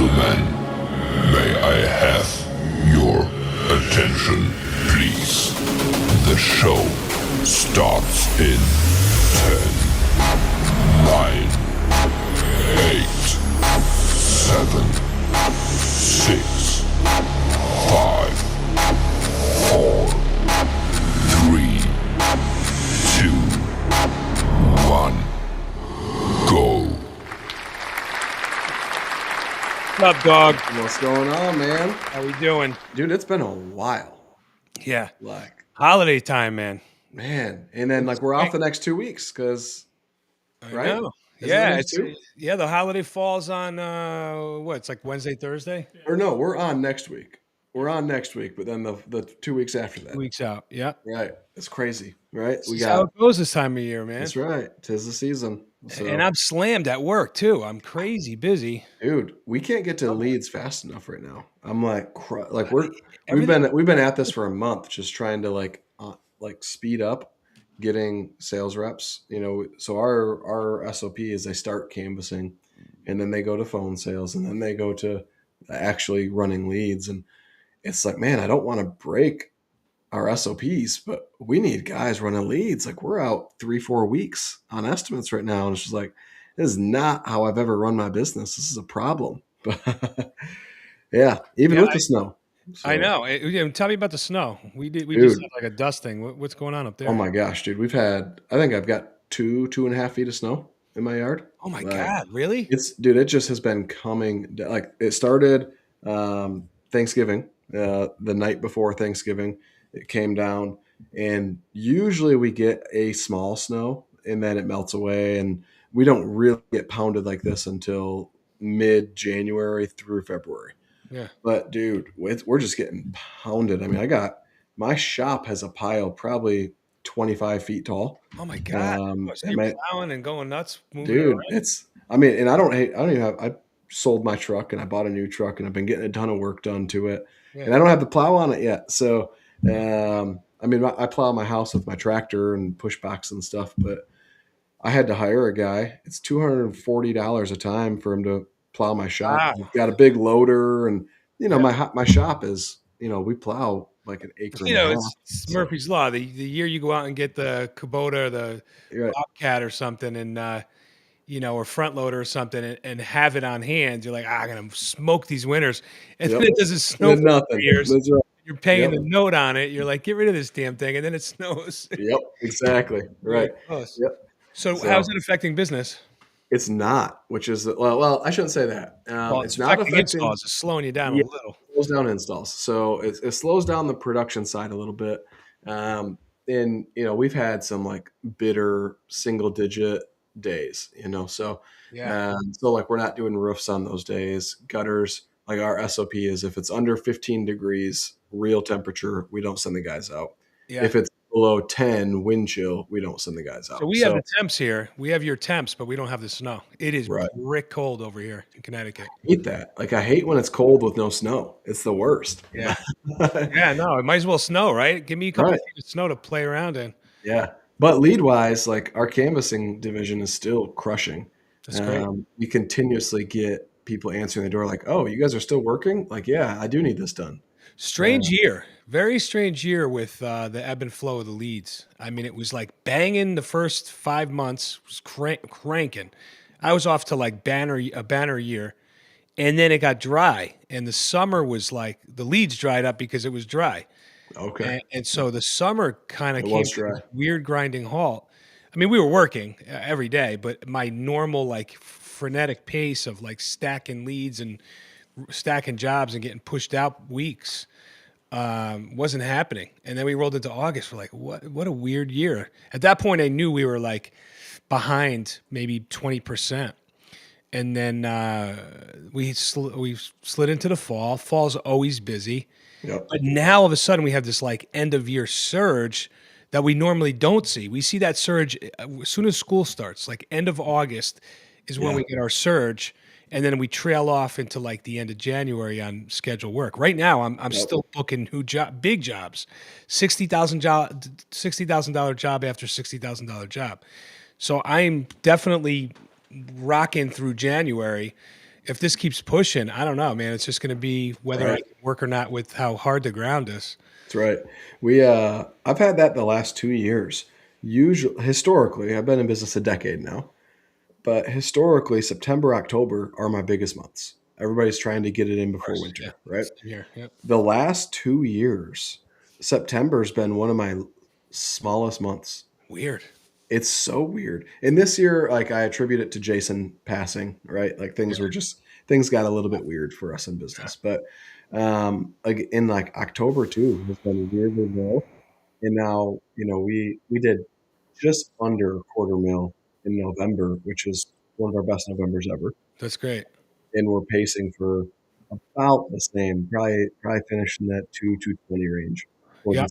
gentlemen, may I have your attention, please? The show starts in 10, 9, 8, 7, 6, 5, 4, 3, 2, 1, go. What's up, dog? What's going on, man? How we doing? Dude, it's been a while. Yeah. Like, Holiday time, man. man. And then, like, we're off the next 2 weeks because, I right? know. Is it Yeah, the next two? the holiday falls on what? It's like Wednesday, Thursday? Or no, we're on next week. We're on next week, but then the 2 weeks after that. 2 weeks out. Yeah. Right. It's crazy, right? This is how it goes this time of year, man. That's right. 'Tis the season. So, And I'm slammed at work too. I'm crazy busy. dude, we can't get to leads fast enough right now. I'm like, we've Everything- been at this for a month, just trying to like speed up getting sales reps. You know, so our SOP is they start canvassing, and then they go to phone sales, and then they go to actually running leads. And it's like, man, I don't want to break our SOPs, but we need guys running leads. Like, we're out 3-4 weeks on estimates right now, and it's just like, this is not how I've ever run my business. This is a problem. But yeah, even with the snow. So, I know. Tell me about the snow. We just Dude. had like a dusting. What's going on up there? Oh my gosh, dude, I think I've got 2.5 feet of snow in my yard. Oh my Like, God, really? It just has been coming. Like, it started Thanksgiving, the night before Thanksgiving. It came down, and usually we get a small snow, and then it melts away, and we don't really get pounded like this until mid-January through February. Yeah. But dude, we're just getting pounded. I mean, my shop has a pile probably 25 feet tall. Oh my God. So you're plowing and going nuts, moving Dude, around? and I sold my truck and I bought a new truck, and I've been getting a ton of work done to it. Yeah. And I don't have the plow on it yet. So, I plow my house with my tractor and push box and stuff, but I had to hire a guy. It's $240 a time for him to plow my shop. Wow. We've got a big loader, and my shop is, we plow like an acre and a half. It's Murphy's Law. The year you go out and get the Kubota or the Right. Bobcat or something, and or front loader or something, and have it on hand, you're like, I'm gonna smoke these winters, and then Yep. it doesn't snow Then for nothing. years. That's right. You're paying Yep. the note on it. You're like, get rid of this damn thing, and then it snows. Yep, exactly. Right. Close. Yep. So So- how's it affecting business? It's not, which is well, I shouldn't say that. Well, It's not affecting. installs. It's slowing you down Yeah. a little. Slows down installs, so it slows down the production side a little bit. And we've had some like bitter single digit days, so Yeah. so like we're not doing roofs on those days. Gutters, like our SOP is if it's under 15 degrees real temperature, we don't send the guys out. Yeah. If it's below 10 wind chill, we don't send the guys out. So we have the temps here. We have your temps, but we don't have the snow. It is Right. brick cold over here in Connecticut. I hate that. Like, I hate when it's cold with no snow. It's the worst. Yeah. Yeah, no, it might as well snow, right? Give me a couple Right. feet of snow to play around in. Yeah. But lead wise, like, our canvassing division is still crushing. That's great. We continuously get people answering the door like, oh, you guys are still working? Like, yeah, I do need this done. Strange year. Very strange year with the ebb and flow of the leads. I mean, it was like banging the first 5 months, was cranking. I was off to like a banner year, and then it got dry. And the summer was like, the leads dried up because it was dry. Okay. And so the summer kind of It came was to a dry. weird grinding halt. I mean, we were working every day, but my normal like frenetic pace of like stacking leads and stacking jobs and getting pushed out weeks wasn't happening. And then we rolled into August. We're like, what a weird year. At that point, I knew we were like behind maybe 20%. And then we slid into the fall. Fall's always busy. Yep. But now all of a sudden we have this like end of year surge that we normally don't see. We see that surge as soon as school starts, like end of August is when Yeah. we get our surge. And then we trail off into like the end of January on scheduled work. Right now, I'm still booking big jobs, $60,000 job after $60,000 job. So I'm definitely rocking through January. if this keeps pushing, I don't know, man. It's just going to be whether I Right. can work or not with how hard the ground is. That's right. I've had that the last 2 years. Usually, historically, I've been in business a decade now, but historically, September, October are my biggest months. Everybody's trying to get it in Of before course, yeah. winter, right? Same here. Yep. The last 2 years, September's been one of my smallest months. Weird. It's so weird. And this year, like I attribute it to Jason passing, right? Like things got a little bit weird for us in Yeah. business. But like in like October too has been weirdly low. And now, we did just under a quarter mil in November, which was one of our best Novembers ever. That's great. And we're pacing for about the same, probably finishing that 220 range. Yeah.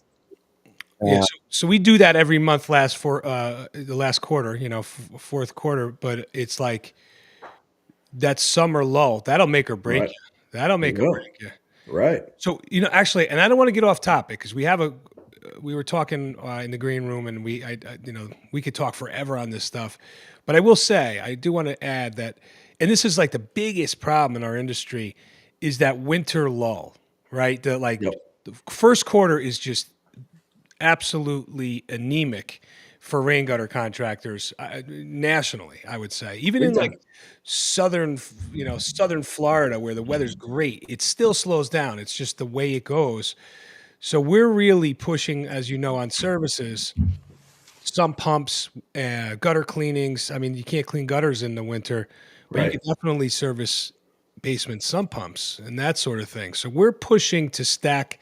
Yeah. Uh, So we do that every month the last quarter, fourth quarter, but it's like that summer lull, that'll make or break right. you. That'll It make or will. break you. Right. So, actually, and I don't want to get off topic because we were talking in the green room and we could talk forever on this stuff. But I will say, I do want to add that, and this is like the biggest problem in our industry is that winter lull, right? Yep. The first quarter is just absolutely anemic for rain gutter contractors nationally, I would say. Even Big in time. like southern Florida where the weather's great, it still slows down. It's just the way it goes. So we're really pushing, as you know, on services, sump pumps, gutter cleanings. I mean, you can't clean gutters in the winter, but you Right. can definitely service basement sump pumps and that sort of thing. So we're pushing to stack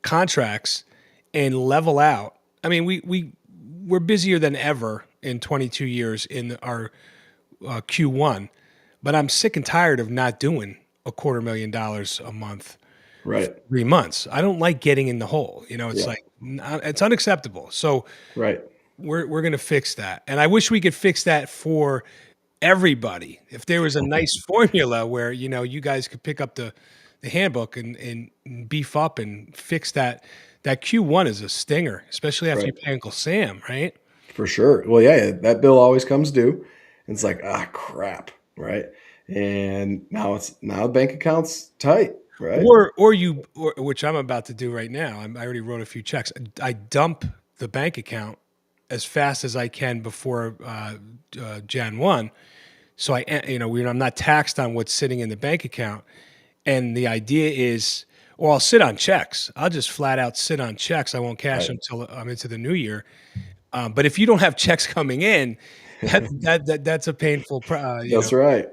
contracts and level out. I mean, we're busier than ever in 22 years in our Q1, but I'm sick and tired of not doing $250,000 a month Right. 3 months. I don't like getting in the hole. It's Yeah. like it's unacceptable. So Right. we're going to fix that, and I wish we could fix that for everybody. If there was a nice formula where you guys could pick up the handbook and beef up and fix that. That Q1 is a stinger, especially after you Right. pay Uncle Sam, right? For sure. Well, yeah, that bill always comes due. It's like, crap, right? And now the bank account's tight, right? Or which I'm about to do right now. I already wrote a few checks. I dump the bank account as fast as I can before Jan 1. So I'm not taxed on what's sitting in the bank account. And the idea is, well, I'll sit on checks. I'll just flat out sit on checks. I won't cash Right. them until I'm into the new year. But if you don't have checks coming in, that's a painful. That's right.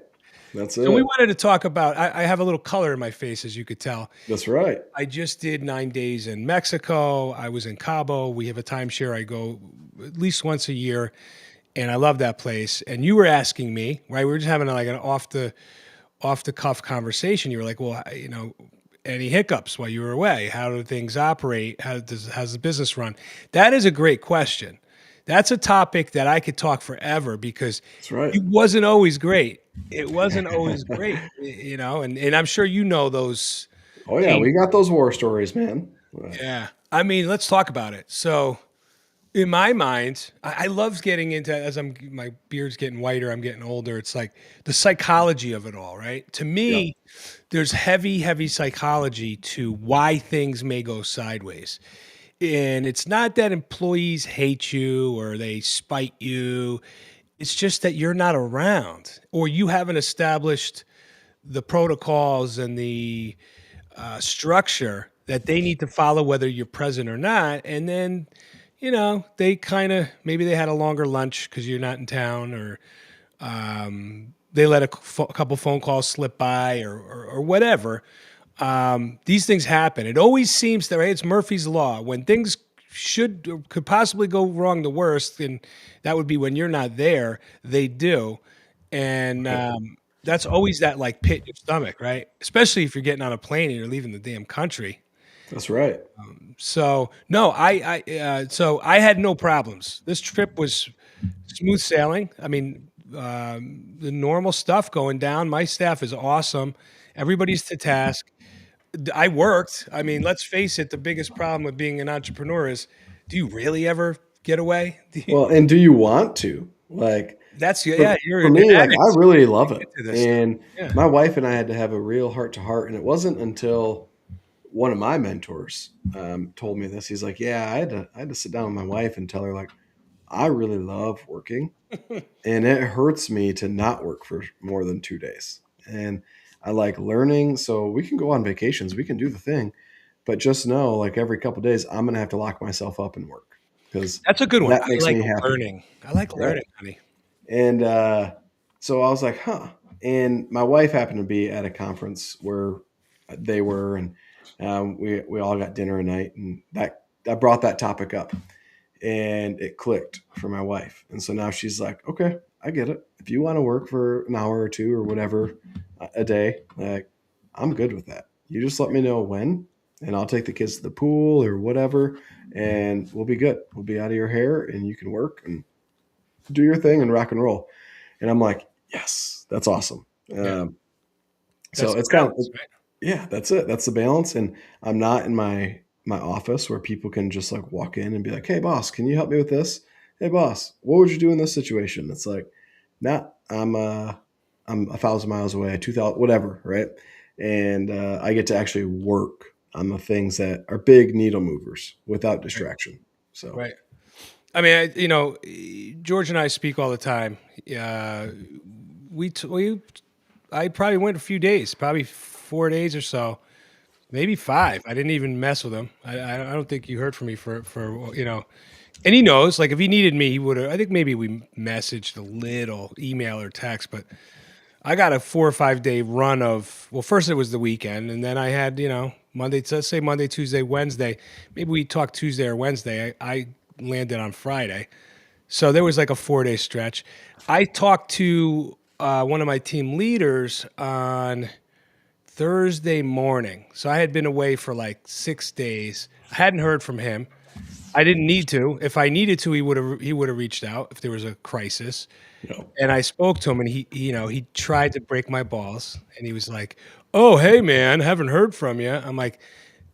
That's So we it. wanted to talk about. I have a little color in my face, as you could tell. That's right. I just did 9 days in Mexico. I was in Cabo. We have a timeshare. I go at least once a year, and I love that place. And you were asking me, right? We were just having like an off the cuff conversation. You were like, well, any hiccups while you were away? How do things operate? How's the business run? That is a great question. That's a topic that I could talk forever because That's right. it wasn't always great. It wasn't always great, and I'm sure those. Oh yeah, we got those war stories, man. Yeah. I mean, let's talk about it. So, in my mind, I love getting into my beard's getting whiter, I'm getting older. It's like the psychology of it all, right? To Yep. me, there's heavy psychology to why things may go sideways. And it's not that employees hate you or they spite you. It's just that you're not around or you haven't established the protocols and the structure that they need to follow whether you're present or not. And then, they kind of maybe they had a longer lunch because you're not in town, or they let a couple phone calls slip by, or whatever. These things happen. It always seems that, right, it's Murphy's law. When things could possibly go wrong, the worst, and that would be when you're not there. They do, and that's always that like pit in your stomach, right? Especially if you're getting on a plane and you're leaving the damn country. That's right. So no, so I had no problems. This trip was smooth sailing. I mean, the normal stuff going down. My staff is awesome. Everybody's to task. I worked. I mean, let's face it. The biggest problem with being an entrepreneur is, do you really ever get away? Well, and do you want to? Like, That's For, yeah. You're for an me, like I addict really love it. to this stuff. And Yeah. my wife and I had to have a real heart to heart. And it wasn't until one of my mentors told me this. He's like, yeah, I had to sit down with my wife and tell her like, I really love working and it hurts me to not work for more than 2 days. And I like learning. So we can go on vacations, we can do the thing, but just know like every couple of days, I'm going to have to lock myself up and work because That's a good one. that I makes like me happy. learning. I like Right. learning, honey. And so I was like, huh. And my wife happened to be at a conference where they were, and we all got dinner at night, and that I brought that topic up, and it clicked for my wife. And so now she's like, okay, I get it. If you want to work for an hour or two or whatever a day, like I'm good with that. You just let me know when, and I'll take the kids to the pool or whatever, and we'll be good. We'll be out of your hair, and you can work and do your thing and rock and roll. And I'm like, yes, that's awesome. Yeah. So That's the it's kind of, balance, right? yeah, that's it. That's the balance. And I'm not in my office where people can just like walk in and be like, hey boss, can you help me with this? Hey boss, what would you do in this situation? It's like, nah, I'm 1,000 miles away, 2,000, whatever, right? And I get to actually work on the things that are big needle movers without distraction. So Right. I mean, George and I speak all the time. We I probably went a few days, probably 4 days or so, maybe five. I didn't even mess with him. I don't think you heard from me for. And he knows, like, if he needed me, he would have. I think maybe we messaged a little, email or text, but I got a 4 or 5 day run of. Well, first it was the weekend, and then I had Monday. Let's say Monday, Tuesday, Wednesday. Maybe we talked Tuesday or Wednesday. I landed on Friday. So there was like a 4 day stretch. I talked to one of my team leaders on Thursday morning. So I had been away for like 6 days. I hadn't heard from him. I didn't need to. If I needed to, he would have reached out if there was a crisis. And I spoke to him, and he tried to break my balls, and he was like, "Oh, hey man, haven't heard from you." I'm like,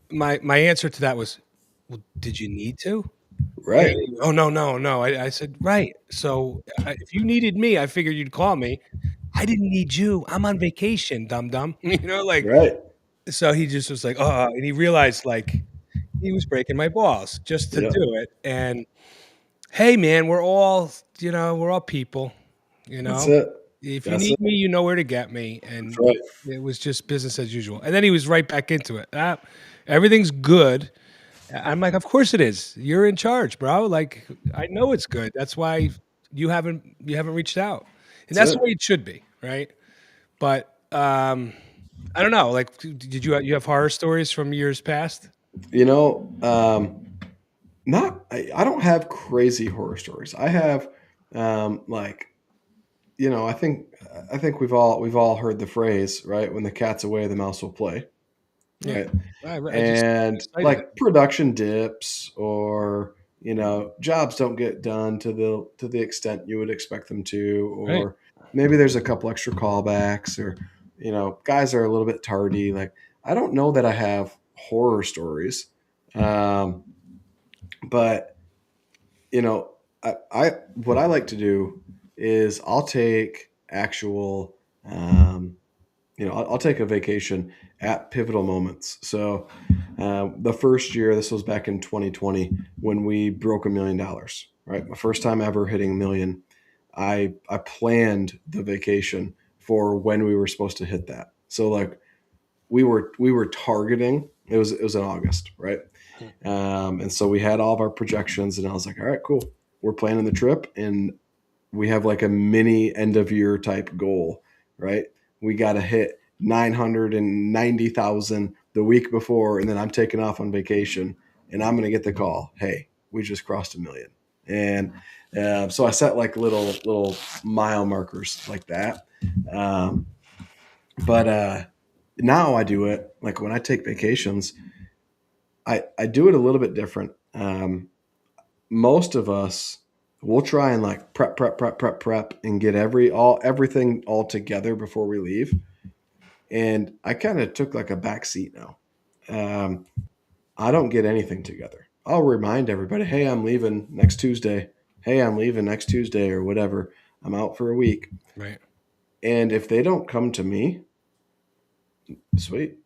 my answer to that was, "Well, did you need to?" right, Oh, no, no, no. I said, right. So if you needed me, I figured you'd call me. I didn't need you. I'm on vacation, dum dum. Like, right, so he just was like, oh, and he realized like he was breaking my balls just to yeah, do it. And hey, man, we're all people, you that's know. it. If you That's it. need me, you know where to get me. That's And right. it was just business as usual. And then he was right back into it. Everything's good. I'm like, of course it is. You're in charge, bro. Like, I know it's good. That's why you haven't reached out, and That's that's it. the way it should be, right? But I don't know. Like, did you have horror stories from years past? You know, not I don't have crazy horror stories. I have like I think we've all heard the phrase, right? When the cat's away, the mouse will play, Yeah, right? I just And cited it. like production dips or jobs don't get done to the extent you would expect them to, Right. or maybe there's a couple extra callbacks, or guys are a little bit tardy. Like I don't know that I have horror stories, um, but I what I like to do is I'll take actual I'll take a vacation at pivotal moments. So the first year, this was back in 2020 when we broke $1 million, right? My first time ever hitting a million. I planned the vacation for when we were supposed to hit that. So like we were targeting. It was in August, right? And so we had all of our projections, and I was like, all right, cool. We're planning the trip, and we have like a mini end of year type goal, right? We got to hit 990,000 the week before, and then I'm taking off on vacation, and I'm going to get the call. Hey, we just crossed 1 million, and so I set like little mile markers like that. Um, but now I do it like when I take vacations. I do it a little bit different. Most of us will try and like prep and get everything all together before we leave. And I kind of took like a back seat now. Um, I don't get anything together. I'll remind everybody, hey, I'm leaving next Tuesday. Hey, I'm leaving next Tuesday or whatever. I'm out for a week. Right. And if they don't come to me, sweet,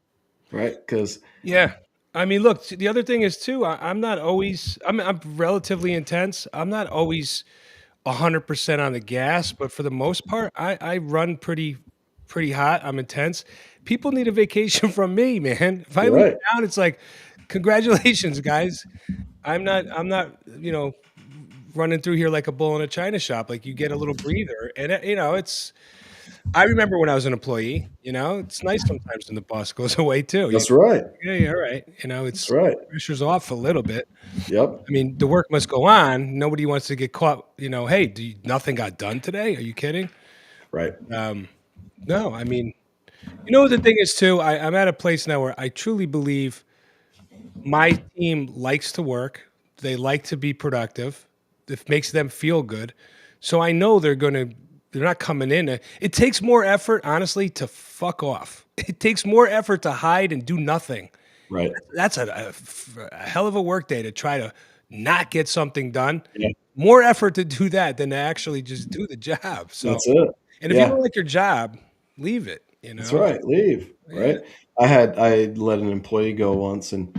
right? Because Yeah. I mean, look, the other thing is too, I'm not always, I'm relatively intense. I'm not always 100% on the gas, but for the most part, I run pretty hot. I'm intense. People need a vacation from me, man. If I you're leave right. town, it's like, congratulations, guys. I'm not, running through here like a bull in a china shop. Like you get a little breather, and it's. I remember when I was an employee. It's nice sometimes when the boss goes away too. That's right. Yeah, all right. That's It's right. pressure's off a little bit. Yep. I mean, the work must go on. Nobody wants to get caught. Hey, nothing got done today? Are you kidding? Right. No, I mean, what the thing is too. I'm at a place now where I truly believe my team likes to work. They like to be productive. It makes them feel good. So I know they're not coming in. It takes more effort, honestly, to fuck off. It takes more effort to hide and do nothing. Right. That's a hell of a work day to try to not get something done. Yeah. More effort to do that than to actually just do the job. So, That's it. and if you Yeah. don't like your job, leave it. That's right. Leave. Yeah. Right. I let an employee go once, and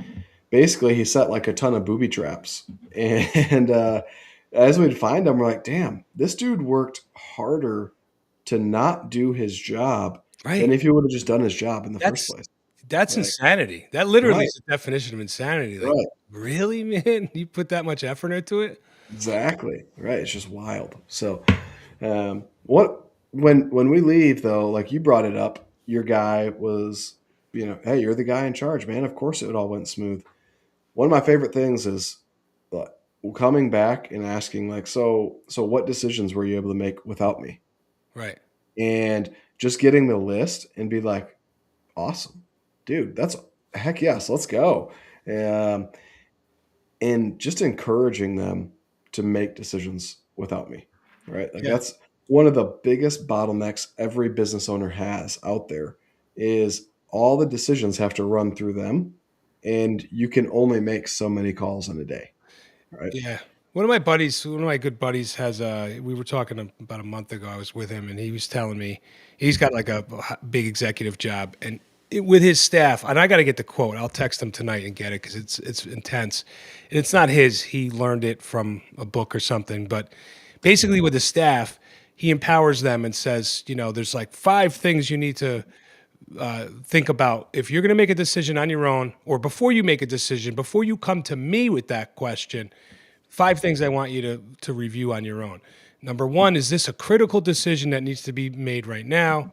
basically he set like a ton of booby traps. And as we'd find them, we're like, damn, this dude worked harder to not do his job than Right. if he would have just done his job in the first That's place. That's Like, insanity. That literally right. is the definition of insanity. Like, Right. really, man? You put that much effort into it? Exactly. Right. It's just wild. So, what when we leave though, like you brought it up, your guy was, hey, you're the guy in charge, man. Of course, it all went smooth. One of my favorite things is uh, coming back and asking, like, so what decisions were you able to make without me? Right. And just getting the list and be like, awesome, dude. That's heck yes, let's go. Um, and just encouraging them to make decisions without me, right? Like Yeah. that's one of the biggest bottlenecks every business owner has out there is all the decisions have to run through them, and you can only make so many calls in a day, right? Yeah. One of my good buddies has we were talking about a month ago. I was with him and he was telling me he's got like a big executive job and with his staff, and I got to get the quote. I'll text him tonight and get it because it's intense. And it's not his. He learned it from a book or something. But basically, with the staff, he empowers them and says, there's like 5 things you need to think about if you're going to make a decision on your own, or before you make a decision, before you come to me with that question. 5 things I want you to review on your own. Number one, is this a critical decision that needs to be made right now?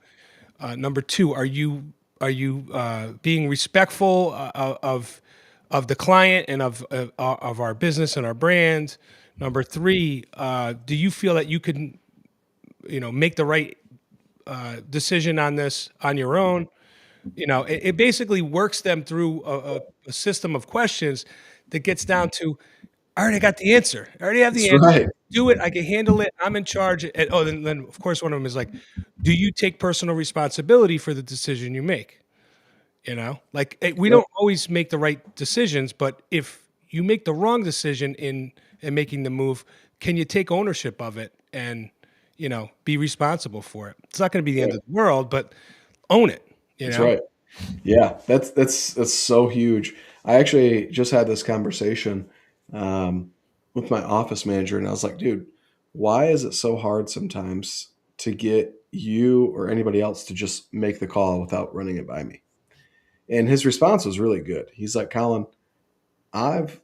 Number two, are you being respectful of the client and of our business and our brand? Number three, do you feel that you can make the right decision on this on your own? It basically works them through a system of questions that gets down to, I already got the answer. I already have the That's answer. right. Do it. I can handle it. I'm in charge. And, then of course one of them is like, do you take personal responsibility for the decision you make? Like we Yep. don't always make the right decisions, but if you make the wrong decision in making the move, can you take ownership of it and be responsible for it? It's not going to be the end Right. of the world, but own it. That's right. Yeah, that's so huge. I actually just had this conversation um, with my office manager, and I was like, dude, why is it so hard sometimes to get you or anybody else to just make the call without running it by me? And his response was really good. He's like, Colin, I've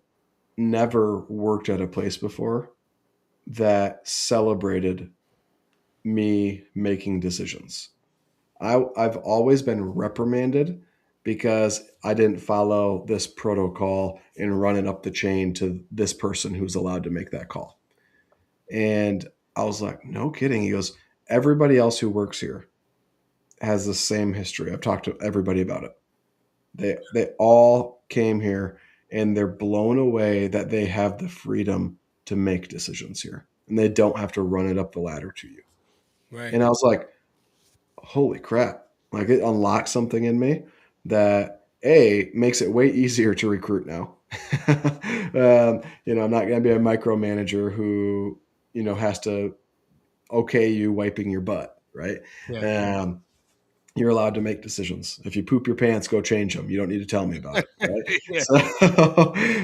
never worked at a place before that celebrated me making decisions. I've always been reprimanded because I didn't follow this protocol and run it up the chain to this person who's allowed to make that call. And I was like, no kidding. He goes, everybody else who works here has the same history. I've talked to everybody about it. They all came here and they're blown away that they have the freedom to make decisions here and they don't have to run it up the ladder to you. Right. And I was like, holy crap. Like it unlocked something in me that makes it way easier to recruit now. I'm not going to be a micromanager who, has to okay you wiping your butt, right? Yeah. You're allowed to make decisions. If you poop your pants, go change them. You don't need to tell me about it, right? Yeah.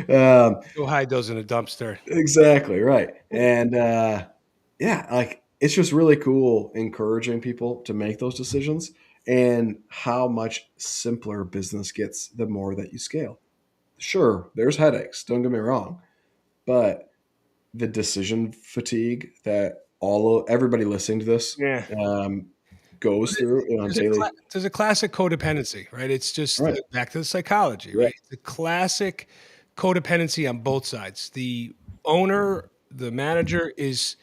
So, Go hide those in a dumpster. exactly right. And yeah, like it's just really cool encouraging people to make those decisions and how much simpler business gets the more that you scale. Sure, there's headaches, don't get me wrong, but the decision fatigue that everybody listening to this Yeah. um, goes through on daily. There's a classic codependency, right? It's just Right. back to the psychology, Yeah. right? The classic codependency on both sides. The owner, the manager is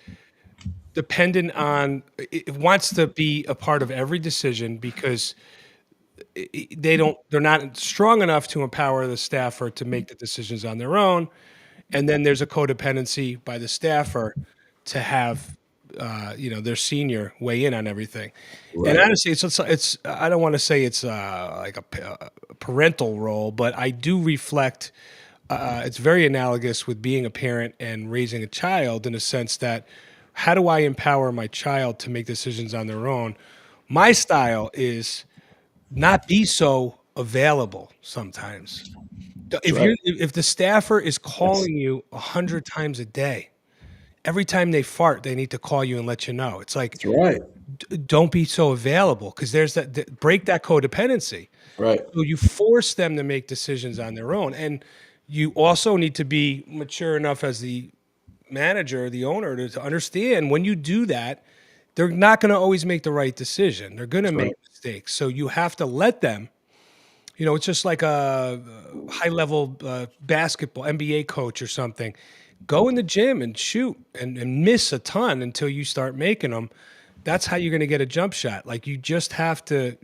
dependent on, it wants to be a part of every decision because they're not strong enough to empower the staffer to make the decisions on their own. And then there's a codependency by the staffer to have their senior weigh in on everything. And Right. honestly, it's I don't want to say it's like a parental role, but I do reflect. It's very analogous with being a parent and raising a child in a sense that how do I empower my child to make decisions on their own? My style is not be so available sometimes. That's right. If the staffer is Yes. calling you 100 times a day, every time they fart, they need to call you and let you know. It's like That's right. don't be so available because there's break that codependency. Right. So you force them to make decisions on their own, and you also need to be mature enough as the manager, the owner, to understand when you do that, they're not going to always make the right decision. They're going to That's right. make mistakes. So you have to let them. It's just like a high level basketball NBA coach or something. Go in the gym and shoot and miss a ton until you start making them. That's how you're going to get a jump shot. Like you just have to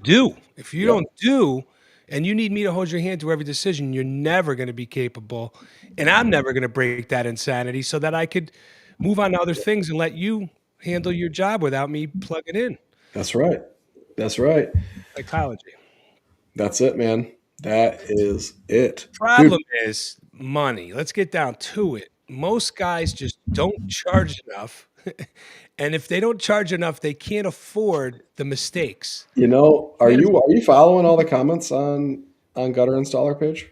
do. If you Yep. don't do, and you need me to hold your hand through every decision, you're never going to be capable, and I'm never going to break that insanity so that I could move on to other things and let you handle your job without me plugging in. That's right. That's right. Psychology. That's it, man. That is it, dude. Problem is money. Let's get down to it. Most guys just don't charge enough. And if they don't charge enough, they can't afford the mistakes. Are Yes. you following all the comments on Gutter Installer page?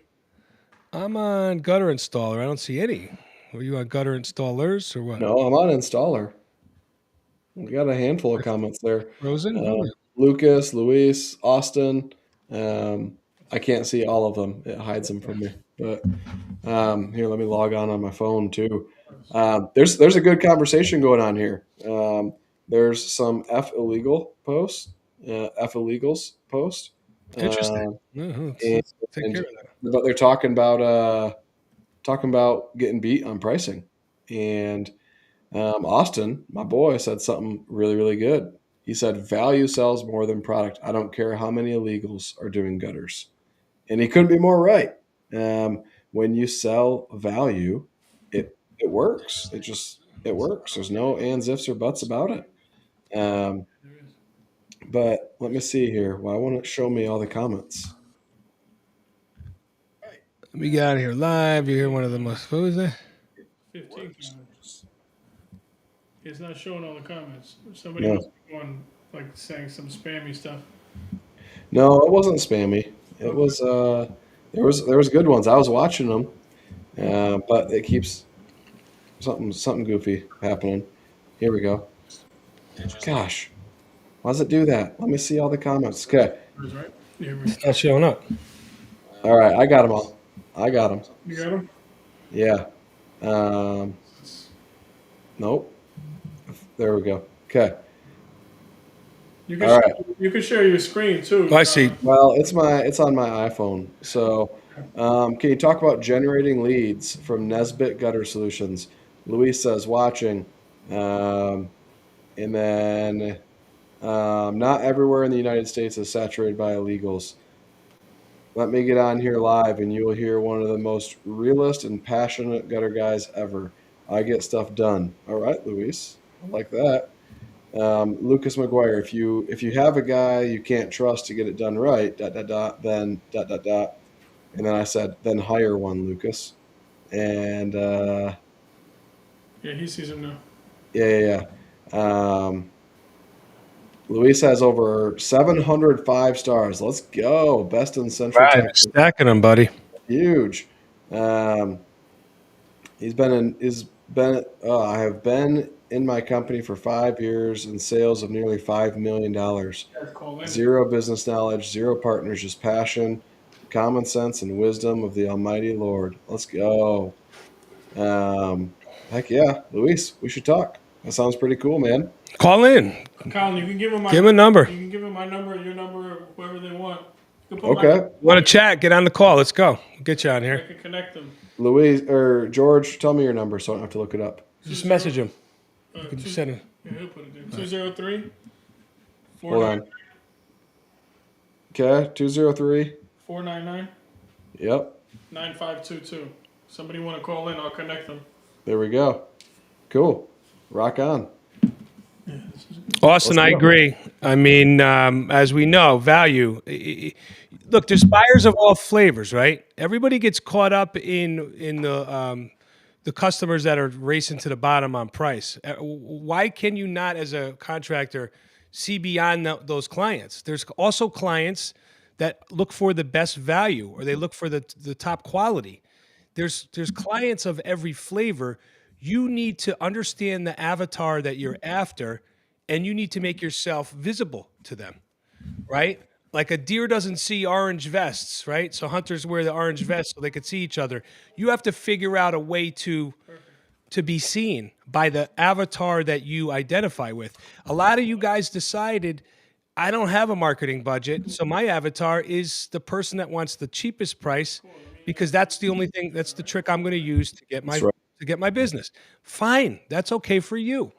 I'm on Gutter Installer. I don't see any. Are you on Gutter Installers or what? No, I'm on Installer. We got a handful of comments there. Rosen? Uh, Lucas, Luis, Austin. I can't see all of them. It hides them from me. But here, let me log on my phone too. There's a good conversation going on here. There's some F illegal posts, F illegals post, Interesting. uh, Let's, and, let's take care of that. but they're talking about getting beat on pricing. And Austin, my boy, said something really, really good. He said, "Value sells more than product. I don't care how many illegals are doing gutters." And he couldn't be more right. When you sell value, it works. It works. There's no ands, ifs, or buts about it. But let me see here. Why won't it show me all the comments? We got out here live. You hear one of the most, what was that? 15 comments. It's not showing all the comments. Somebody No, must be going, like, saying some spammy stuff. no, it wasn't spammy. It was there was good ones. I was watching them, but it keeps something goofy happening. Here we go. Gosh, why does it do that? Let me see all the comments. Okay. Right? Yeah, It's not showing up. All right, I got them all. I got them. you got them? Yeah. Nope. There we go. Okay. You can, All right. you can share your screen, too. Oh, I see. Well, it's on my iPhone. So, can you talk about generating leads from Nesbit Gutter Solutions? Luis says watching, and then not everywhere in the United States is saturated by illegals. Let me get on here live, and you will hear one of the most realist and passionate gutter guys ever. I get stuff done. All right, Luis, I like that. Lucas McGuire, if you have a guy you can't trust to get it done right, then and then I said, then hire one, Lucas. And Yeah, he sees them now. yeah. Luis has over 705 stars. Let's go. Best in Central Right, Texas. stacking them, buddy. Huge. Um, he's been in. Is been. I have been in my company for 5 years and sales of nearly $5 million. Guys call in. Zero business knowledge, zero partners, just passion, common sense, and wisdom of the Almighty Lord. Let's go. Heck yeah, Luis. We should talk. That sounds pretty cool, man. Call in. Colin, you can give him my Give him a number. You can give him my number, your number, whoever they want. You can put Okay, Want to chat? Get on the call. Let's go. We'll get you on I here. can connect them. Luis or George, tell me your number so I don't have to look it up. Just message him. You Just send it. Yeah, he'll put it there. 203 Hold on. Okay, 203. 499 Yep, 9522. Somebody want to call in, I'll connect them. there we go. Cool. Rock on. Austin, Let's I go. agree. I mean, as we know, value. Look, there's buyers of all flavors, right? Everybody gets caught up in the customers that are racing to the bottom on price. Why can you not, as a contractor, see beyond those clients? There's also clients that look for the best value, or they look for the top quality. There's clients of every flavor. You need to understand the avatar that you're after, and you need to make yourself visible to them, right? Like a deer doesn't see orange vests, right? So hunters wear the orange vest so they could see each other. You have to figure out a way to be seen by the avatar that you identify with. A lot of you guys decided, I don't have a marketing budget, so my avatar is the person that wants the cheapest price, because that's the only thing, that's the trick I'm going to use to get my That's right. business. Fine, that's okay for you.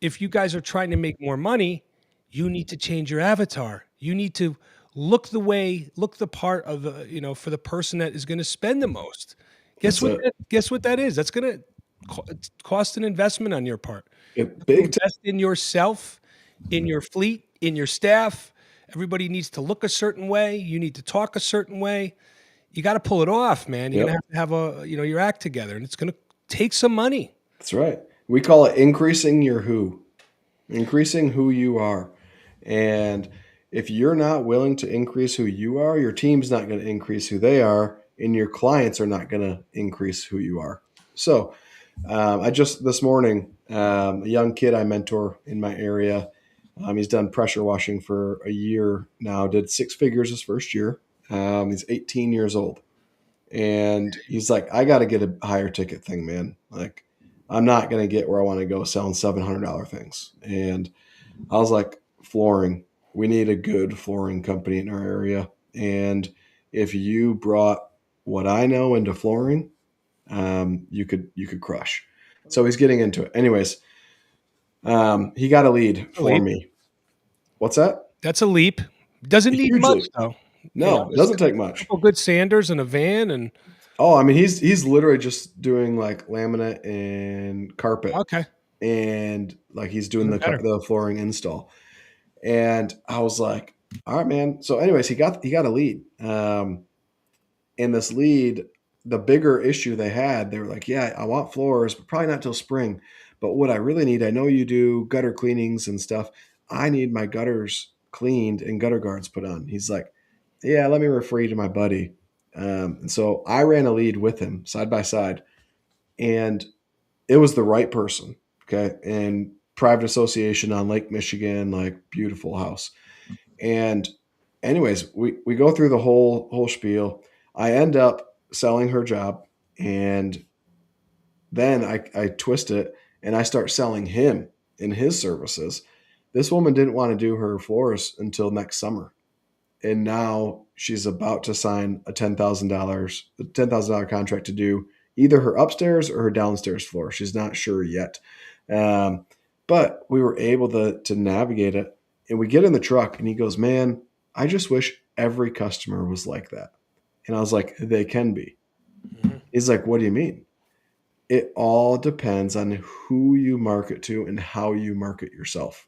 If you guys are trying to make more money, you need to change your avatar. You need to look the part of for the person that is going to spend the most. Guess That's what? it. Guess what that is? That's going to cost an investment on your part. Big Invest in yourself, in your fleet, in your staff. Everybody needs to look a certain way. You need to talk a certain way. You got to pull it off, man. You're Yep. going to have your act together, and it's going to take some money. That's right. We call it increasing your who, increasing who you are. And if you're not willing to increase who you are, your team's not going to increase who they are, and your clients are not going to increase who you are. So, I just this morning, a young kid I mentor in my area, he's done pressure washing for a year now, did 6 figures his first year. He's 18 years old. And he's like, I got to get a higher ticket thing, man. Like, I'm not going to get where I want to go selling $700 things. And I was like, flooring. We need a good flooring company in our area. And if you brought what I know into flooring, you could crush. So he's getting into it. Anyways, he got a lead for lead. me. What's that? That's a leap. Doesn't need Huge much leap. though. No, it doesn't take much. Couple good sanders and a van, and Oh, I mean, he's literally just doing like laminate and carpet, okay. and like he's doing Even better. the flooring install. And I was like, all right, man. So, anyways, he got a lead. In this lead, the bigger issue they had, they were like, yeah, I want floors, but probably not till spring. But what I really need, I know you do gutter cleanings and stuff. I need my gutters cleaned and gutter guards put on. He's like, yeah, let me refer you to my buddy. And so I ran a lead with him side by side, and it was the right person. Okay. And private association on Lake Michigan, like beautiful house. And anyways, we go through the whole spiel. I end up selling her job, and then I twist it and I start selling him in his services. This woman didn't want to do her floors until next summer. And now she's about to sign a $10,000 contract to do either her upstairs or her downstairs floor. She's not sure yet. But we were able to navigate it. And we get in the truck and he goes, man, I just wish every customer was like that. And I was like, they can be. Mhm. He's like, what do you mean? It all depends on who you market to and how you market yourself.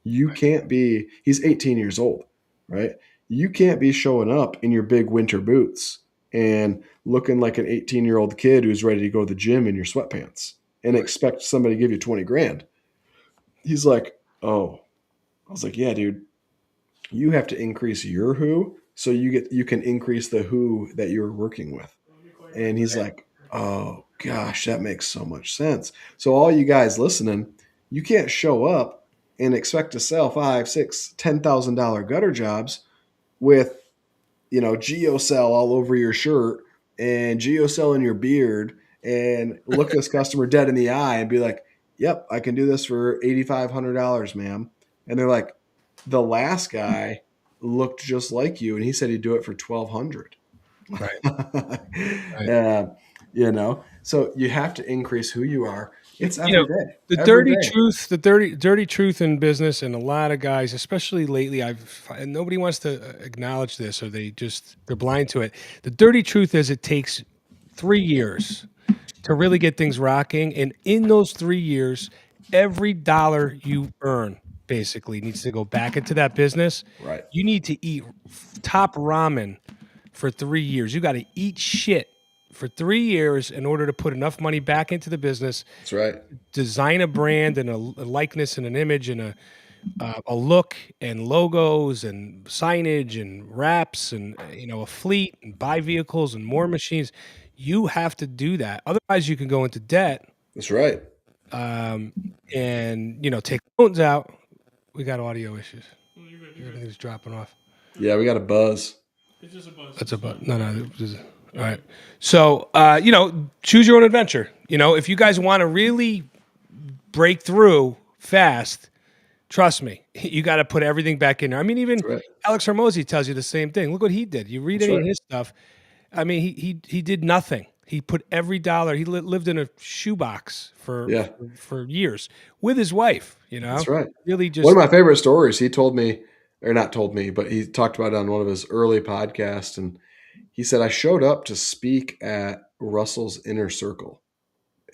You can't be, he's 18 years old, right? You can't be showing up in your big winter boots and looking like an 18-year-old kid who's ready to go to the gym in your sweatpants and expect somebody to give you 20 grand. he's like, oh, I was like, yeah, dude, you have to increase your who so you can increase the who that you're working with. And he's like, oh gosh, that makes so much sense. So all you guys listening, you can't show up and expect to sell $5, $6, $10,000 gutter jobs with, geocell all over your shirt and geocell in your beard and look this customer dead in the eye and be like, yep, I can do this for $8,500, ma'am. And they're like, the last guy looked just like you and he said he'd do it for 1,200. Right. So you have to increase who you are. It's every day. The dirty truth in business, and a lot of guys, especially lately, and nobody wants to acknowledge this, or they're blind to it. The dirty truth is it takes 3 years to really get things rocking, and in those 3 years, every dollar you earn basically needs to go back into that business. Right. You need to eat top ramen for 3 years. You got to eat shit for 3 years in order to put enough money back into the business. That's right. Design a brand and a likeness and an image and a look and logos and signage and wraps and a fleet and buy vehicles and more machines. You have to do that. Otherwise, you can go into debt. That's right. And take loans out. We got audio issues. Everything's dropping off. Yeah, we got a buzz. It's just a buzz. That's a buzz. No. All right. So, choose your own adventure. If you guys want to really break through fast, trust me, you got to put everything back in there. I mean, even Alex Hormozi tells you the same thing. Look what he did. You read any of his stuff. I mean, he did nothing. He put every dollar. He lived in a shoebox for years with his wife. That's right. Really, just one of my favorite stories. He told me, or not told me, but he talked about it on one of his early podcasts, and he said, I showed up to speak at Russell's Inner Circle.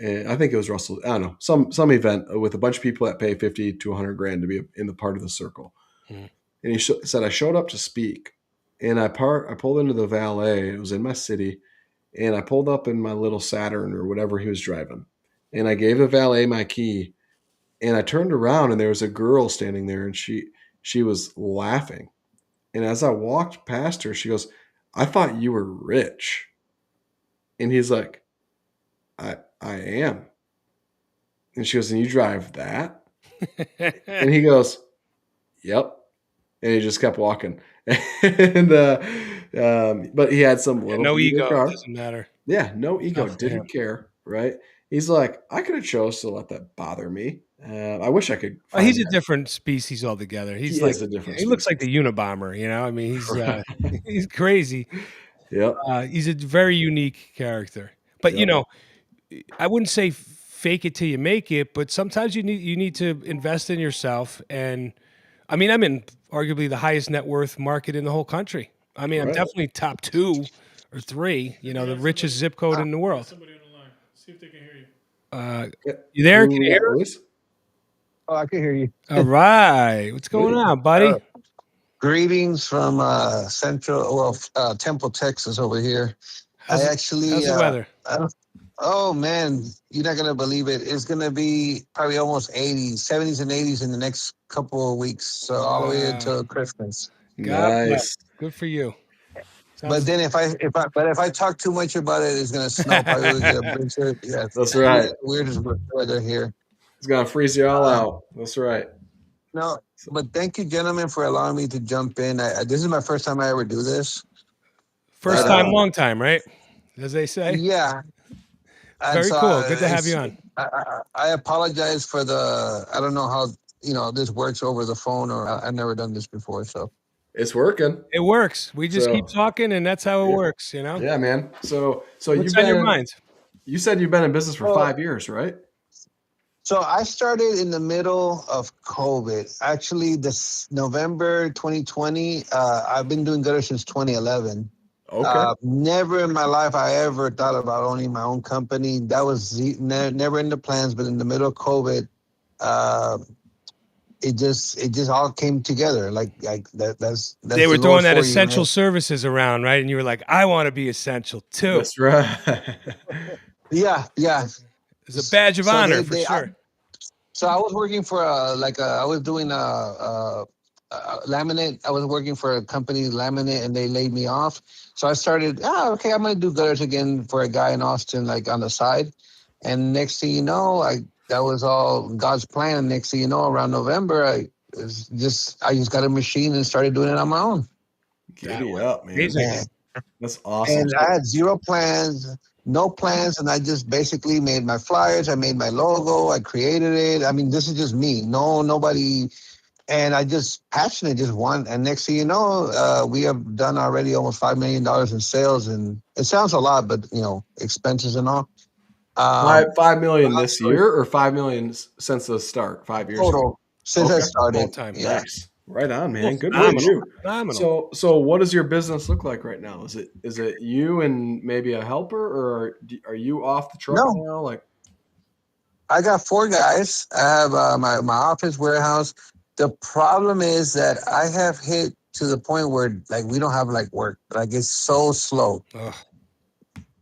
And I think it was Russell. I don't know, some event with a bunch of people that pay 50 to 100 grand to be in the part of the circle. And he said, I showed up to speak, and I pulled into the valet. It was in my city, and I pulled up in my little Saturn or whatever he was driving, and I gave the valet my key, and I turned around, and there was a girl standing there, and she was laughing. And as I walked past her, she goes, I thought you were rich. And he's like, I am. And she goes, and you drive that? And he goes, yep. And he just kept walking. And but he had some little no ego. car. Doesn't matter. Yeah, no ego. Didn't care. Right. He's like, I could have chose to let that bother me. I wish I could. He's a different species altogether. He looks like the Unabomber. I mean, he's crazy. Yeah. He's a very unique character. But I wouldn't say fake it till you make it, but sometimes you need to invest in yourself. And I mean, I'm in arguably the highest net worth market in the whole country. I mean, I'm definitely top 2 or 3. The richest zip code in the world. Somebody on the line. See if they can hear you. You there? Can you hear us? Oh, I can hear you. All right. What's going on, buddy? Greetings from Temple, Texas over here. How's the weather? Oh, man, you're not going to believe it. It's going to be probably almost 80s, 70s and 80s in the next couple of weeks. So all the way until Christmas. Nice. Good for you. But then if I talk too much about it, it's going to snow. Probably get a blizzard. Yeah, that's right. Weirdest weather here. It's going to freeze you all out. That's right. No, but thank you, gentlemen, for allowing me to jump in. This is my first time I ever do this. First time, long time, right? As they say. Yeah. Very cool. Good to have you on. I apologize for I don't know how, this works over the phone, or I've never done this before. So it's working. It works. We just keep talking, and that's how it works, Yeah, man. So what's on your mind? You said you've been in business for 5 years, right? So I started in the middle of COVID. Actually, this November 2020, I've been doing gutter since 2011. Okay. Never in my life I ever thought about owning my own company. That was never in the plans. But in the middle of COVID, it just all came together. Like that's they were throwing that essential services around, right? And you were like, I want to be essential too. That's right. Yeah. It's a badge of honor for sure. So I was working for I was doing laminate. I was working for a company laminate, and they laid me off. So I started. Okay, I'm gonna do gutters again for a guy in Austin, like on the side. And next thing you know, that was all God's plan. Next thing you know, around November, I just got a machine and started doing it on my own. Giddy up, man. Amazing. Yeah. That's awesome. And I had zero plans, no plans, and I just basically made my flyers. I made my logo. I created it. I mean, this is just me. Nobody. And I just passionate, just want. And next thing you know, we have done already almost $5 million in sales, and it sounds a lot, but expenses and all. 5 million this year, or 5 million since the start? 5 years Total since I Okay. started. Long time. Yeah. Nice. Right on, man. Good for Phenomenal. you. Phenomenal. So what does your business look like right now? Is it you and maybe a helper, or are you off the truck No. now? Like, I got 4 guys. I have my office warehouse. The problem is that I have hit to the point where like we don't have like work. Like it's so slow. Ugh.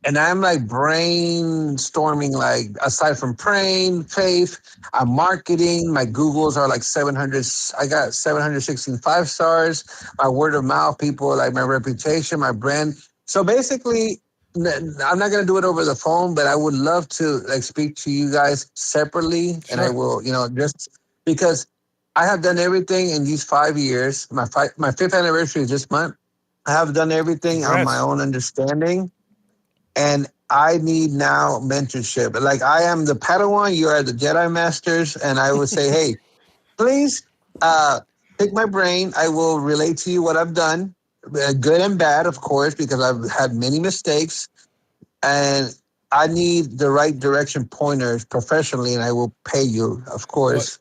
And I'm like brainstorming, like aside from praying, faith, I'm marketing. My Googles are like 700. I got 716 5-stars. My word of mouth, people like my reputation, my brand. So basically, I'm not going to do it over the phone, but I would love to like speak to you guys separately. Sure. And I will, just because I have done everything in these 5 years. My 5th anniversary is this month. I have done everything on my own understanding. And I need now mentorship. Like I am the Padawan, you are the Jedi Masters. And I would say, hey, please pick my brain. I will relate to you what I've done, good and bad, of course, because I've had many mistakes. And I need the right direction pointers professionally, and I will pay you, of course.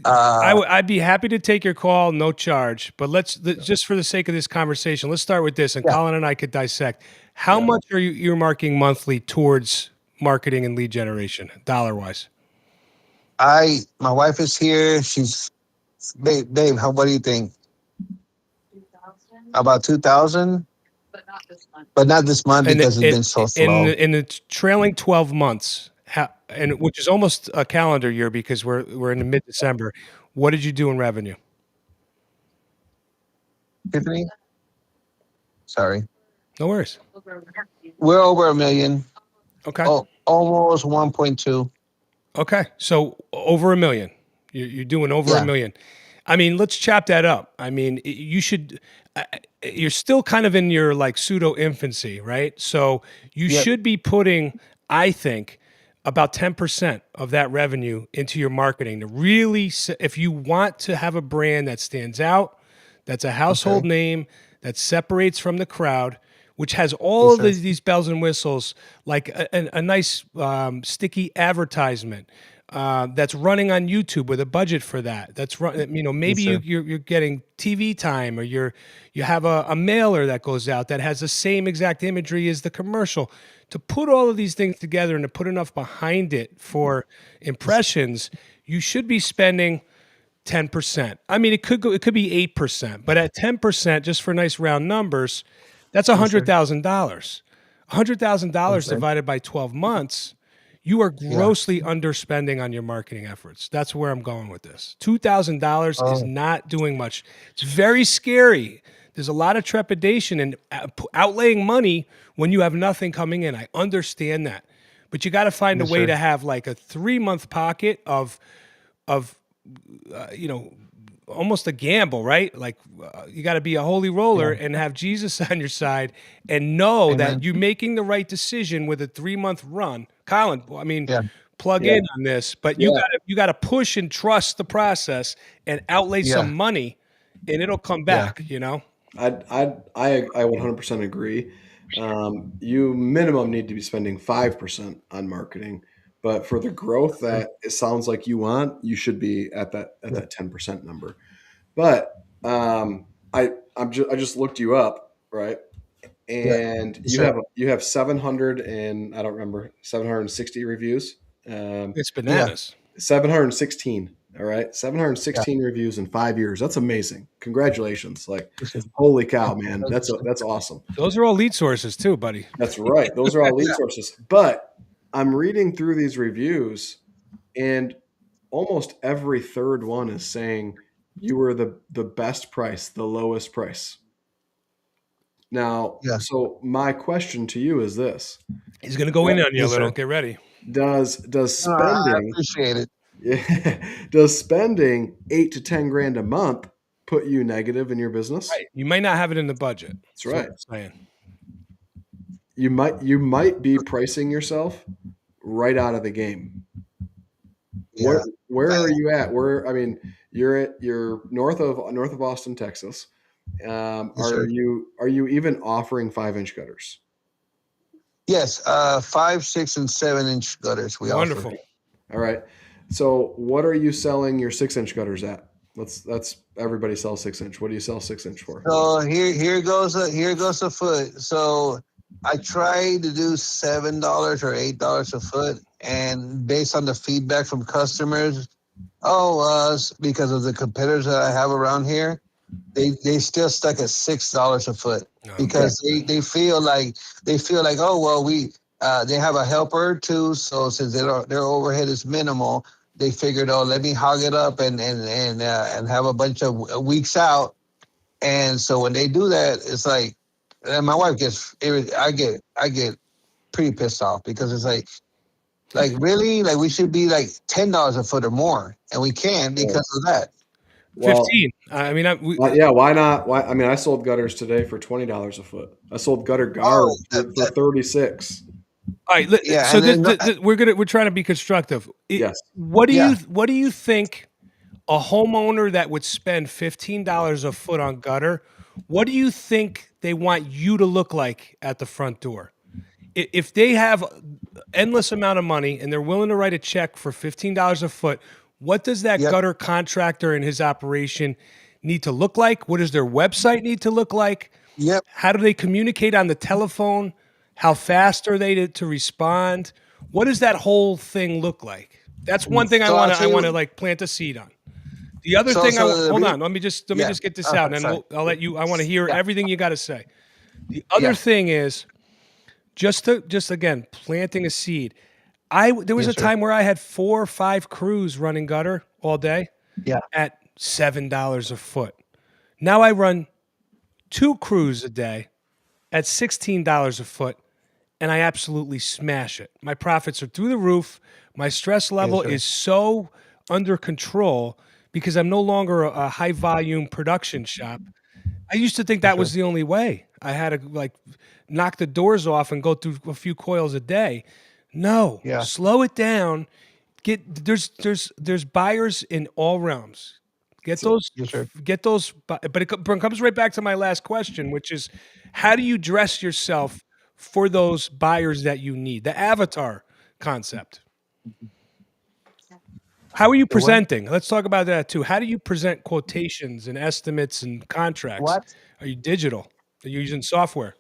I'd be happy to take your call, no charge. But let's just for the sake of this conversation, let's start with this, and Colin and I could dissect. How much are you earmarking monthly towards marketing and lead generation, dollar-wise? My wife is here. She's babe. What do you think? 2,000. About 2,000. But not this month because it's been so slow. In the trailing 12 months, which is almost a calendar year because we're in the mid-December, what did you do in revenue? Tiffany? Sorry. No worries. We're over $1 million. Okay. Almost 1.2. Okay. So over $1 million. You're doing over $1 million. I mean, let's chop that up. I mean, you should. You're still kind of in your like pseudo infancy, right? So you should be putting, I think, about 10% of that revenue into your marketing to really, if you want to have a brand that stands out, that's a household name, that separates from the crowd, which has all of these bells and whistles, like a nice sticky advertisement. That's running on YouTube with a budget for that. That's maybe you're getting TV time, or you have a mailer that goes out that has the same exact imagery as the commercial. To put all of these things together and to put enough behind it for impressions, you should be spending 10%. I mean, it could be 8%, but at 10%, just for nice round numbers, that's $100,000. $100,000 divided by 12 months. You are grossly underspending on your marketing efforts. That's where I'm going with this. $2,000 is not doing much. It's very scary. There's a lot of trepidation in outlaying money when you have nothing coming in. I understand that. But you got to find a way to have like a 3-month pocket of almost a gamble, right? Like you got to be a holy roller and have Jesus on your side and know that you're making the right decision with a 3-month run. Colin, I mean, plug in on this, but you got to push and trust the process and outlay some money, and it'll come back. I 100% agree. You minimum need to be spending 5% on marketing, but for the growth that it sounds like you want, you should be at that 10% number. But I just looked you up, right? And you have 700 and I don't remember 760 reviews. It's bananas. 716. All right, 716 reviews in 5 years. That's amazing. Congratulations! Like, holy cow, man, that's awesome. Those are all lead sources too, buddy. That's right. Those are all lead sources. But I'm reading through these reviews, and almost every third one is saying you were the best price, the lowest price. Now, Yeah. so my question to you is this: He's going to go in on you a Yes, little. sir. Get ready. Does I spending appreciate it. does spending 8 to 10 grand a month put you negative in your business? Right. You might not have it in the budget. That's right. What I'm saying. You might be pricing yourself right out of the game. Yeah. Where are you at? You're north of Austin, Texas. Yes, Are sir. you even offering 5-inch gutters? Yes. 5, 6, and 7-inch gutters we Wonderful. offer. All right. So what are you selling your 6-inch gutters at? That's everybody sells 6-inch. What do you sell 6-inch for? So here goes a foot. So I try to do $7 or $8 a foot, and based on the feedback from customers, because of the competitors that I have around here, they still stuck at $6 a foot because they feel like oh well they have a helper too, so since their overhead is minimal, they figured let me hog it up and have a bunch of weeks out. And so when they do that, it's like, and my wife gets, I get pretty pissed off because it's like really, like we should be like $10 a foot or more, and we can't because of that. Well, 15. I mean, yeah, why not? Why? I mean, I sold gutters today for $20 a foot. I sold gutter guards for 36. all right. Yeah, So and then we're trying to be constructive. Yes. What do Yeah. you think a homeowner that would spend $15 a foot on gutter, what do you think they want you to look like at the front door? If they have endless amount of money and they're willing to write a check for $15 a foot, what does that Yep. gutter contractor and his operation need to look like? What does their website need to look like? Yep. How do they communicate on the telephone? How fast are they to respond? What does that whole thing look like? That's one thing So I'll I tell want to you- like plant a seed on. The other So- thing so the hold re- on, let me just Yeah. get this Okay, out, and sorry. I'll let you. I want to hear Yeah. everything you got to say. The other Yeah. thing is just again planting a seed. There was Yes, a sir. time where I had 4 or 5 crews running gutter all day Yeah. at $7 a foot. Now I run 2 crews a day at $16 a foot, and I absolutely smash it. My profits are through the roof. My stress level sir. is so under control because I'm no longer a high volume production shop. I used to think that was the only way. I had to like knock the doors off and go through a few coils a day. No, Yeah. slow it down. There's buyers in all realms. Get those, Yes, sir. but it comes right back to my last question, which is, how do you dress yourself for those buyers that you need? The avatar concept. How are you presenting? Let's talk about that too. How do you present quotations and estimates and contracts? What? Are you digital? Are you using software?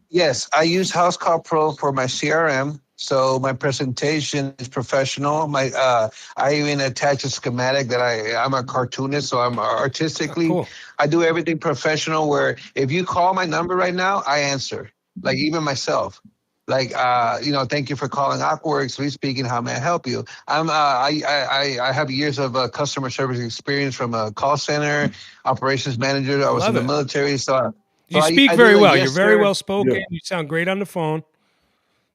Yes, I use House Call Pro for my CRM. So my presentation is professional. I even attach a schematic that I'm a cartoonist, so I'm artistically, Cool. I do everything professional. Where if you call my number right now, I answer. Like even myself. Like thank you for calling Aquaworks. We speaking. How may I help you? I have years of customer service experience from a call center, operations manager. I was Love in the it. military, so You I speak do very the well. yes, You're very sir. well spoken. Yeah. You sound great on the phone.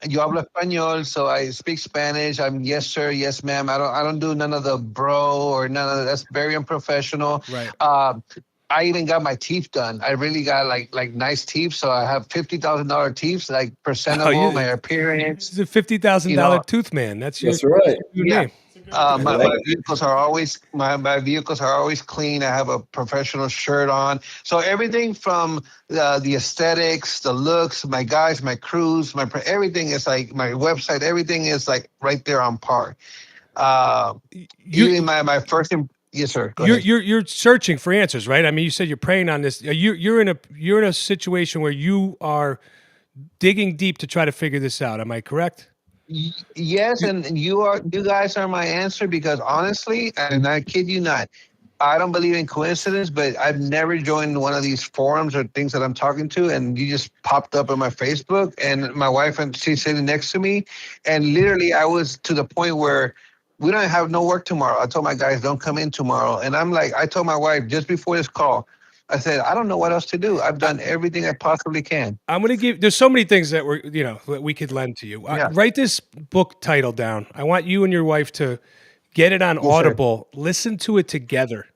Yo hablo español, so I speak Spanish. I'm yes sir, yes ma'am. I don't do none of the bro or none of that. That's very unprofessional. Right. I even got my teeth done. I really got like nice teeth. So I have $50,000 teeth, like presentable, my appearance. It's a $50,000 tooth man. That's your, That's right. your Yeah. name. My vehicles are always my vehicles are always clean. I have a professional shirt on. So everything from the aesthetics, the looks, my guys, my crews, everything is like my website. Everything is like right there on par. Even my first. Yes, sir. Go ahead. You're searching for answers, right? I mean, you said you're praying on this. You're in a situation where you are digging deep to try to figure this out. Am I correct? Yes, and you guys are my answer because honestly, and I kid you not, I don't believe in coincidence, but I've never joined one of these forums or things that I'm talking to, and you just popped up on my Facebook, and my wife, and she's sitting next to me, and literally I was to the point where we don't have no work tomorrow. I told my guys, don't come in tomorrow. And I'm like, I told my wife just before this call, I said, I don't know what else to do. I've done everything I possibly can. I'm going to give, there's so many things that that we could lend to you. Yeah. Write this book title down. I want you and your wife to get it on Audible. Listen to it together.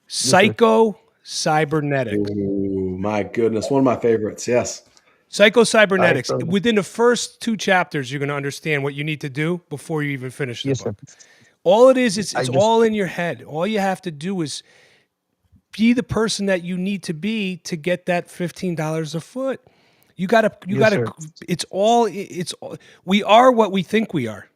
Psycho Cybernetics. Ooh, my goodness. One of my favorites. Yes. Psycho Cybernetics. Within the first 2 chapters, you're going to understand what you need to do before you even finish the book. All it is, it's all in your head. All you have to do is be the person that you need to be to get that $15 a foot. You gotta, we are what we think we are.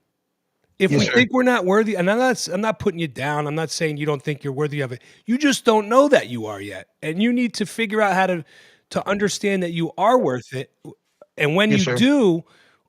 If we think we're not worthy, and I'm not putting you down. I'm not saying you don't think you're worthy of it. You just don't know that you are yet. And you need to figure out how to understand that you are worth it. And when you do,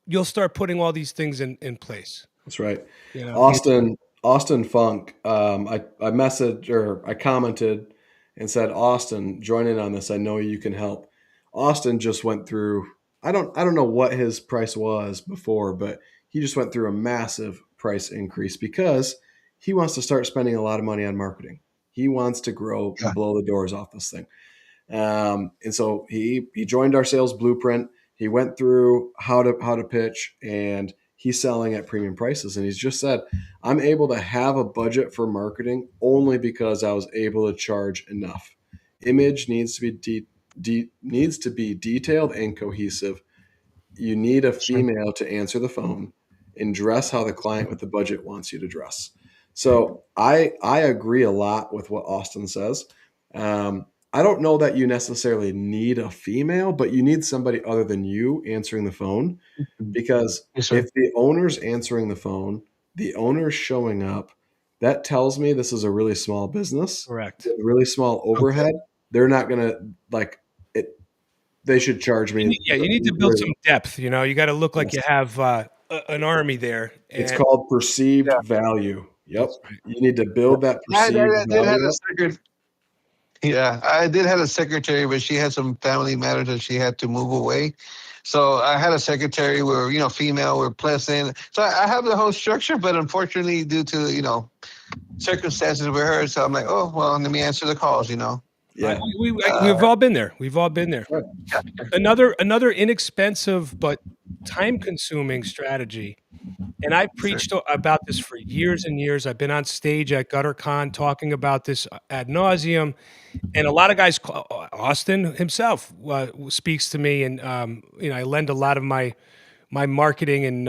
you'll start putting all these things in place. That's right. Austin Funk, I messaged or I commented and said, Austin, join in on this. I know you can help. Austin just went through, I don't know what his price was before, but he just went through a massive price increase because he wants to start spending a lot of money on marketing. He wants to grow and blow the doors off this thing. And so he joined our sales blueprint. He went through how to pitch, and he's selling at premium prices. And he's just said, I'm able to have a budget for marketing only because I was able to charge enough. Image needs to be detailed and cohesive. You need a female to answer the phone and dress how the client with the budget wants you to dress. So I agree a lot with what Austin says. I don't know that you necessarily need a female, but you need somebody other than you answering the phone, because if the owner's answering the phone, the owner's showing up, that tells me this is a really small business. Correct. Really small overhead. They're not going to like it. They should charge me. You need to build some depth. You got to look like you have an army there. It's called perceived value. Yep. You need to build that perceived value. I did have a secretary, but she had some family matters that she had to move away. So I had a secretary where, female, we're pleasant. So I have the whole structure, but unfortunately due to, circumstances with her. So I'm like, oh, well, let me answer the calls, Yeah, we've all been there. We've all been there. Another inexpensive but time-consuming strategy, and I preached about this for years and years. I've been on stage at GutterCon talking about this ad nauseum, and a lot of guys, Austin himself, speaks to me, and I lend a lot of my marketing and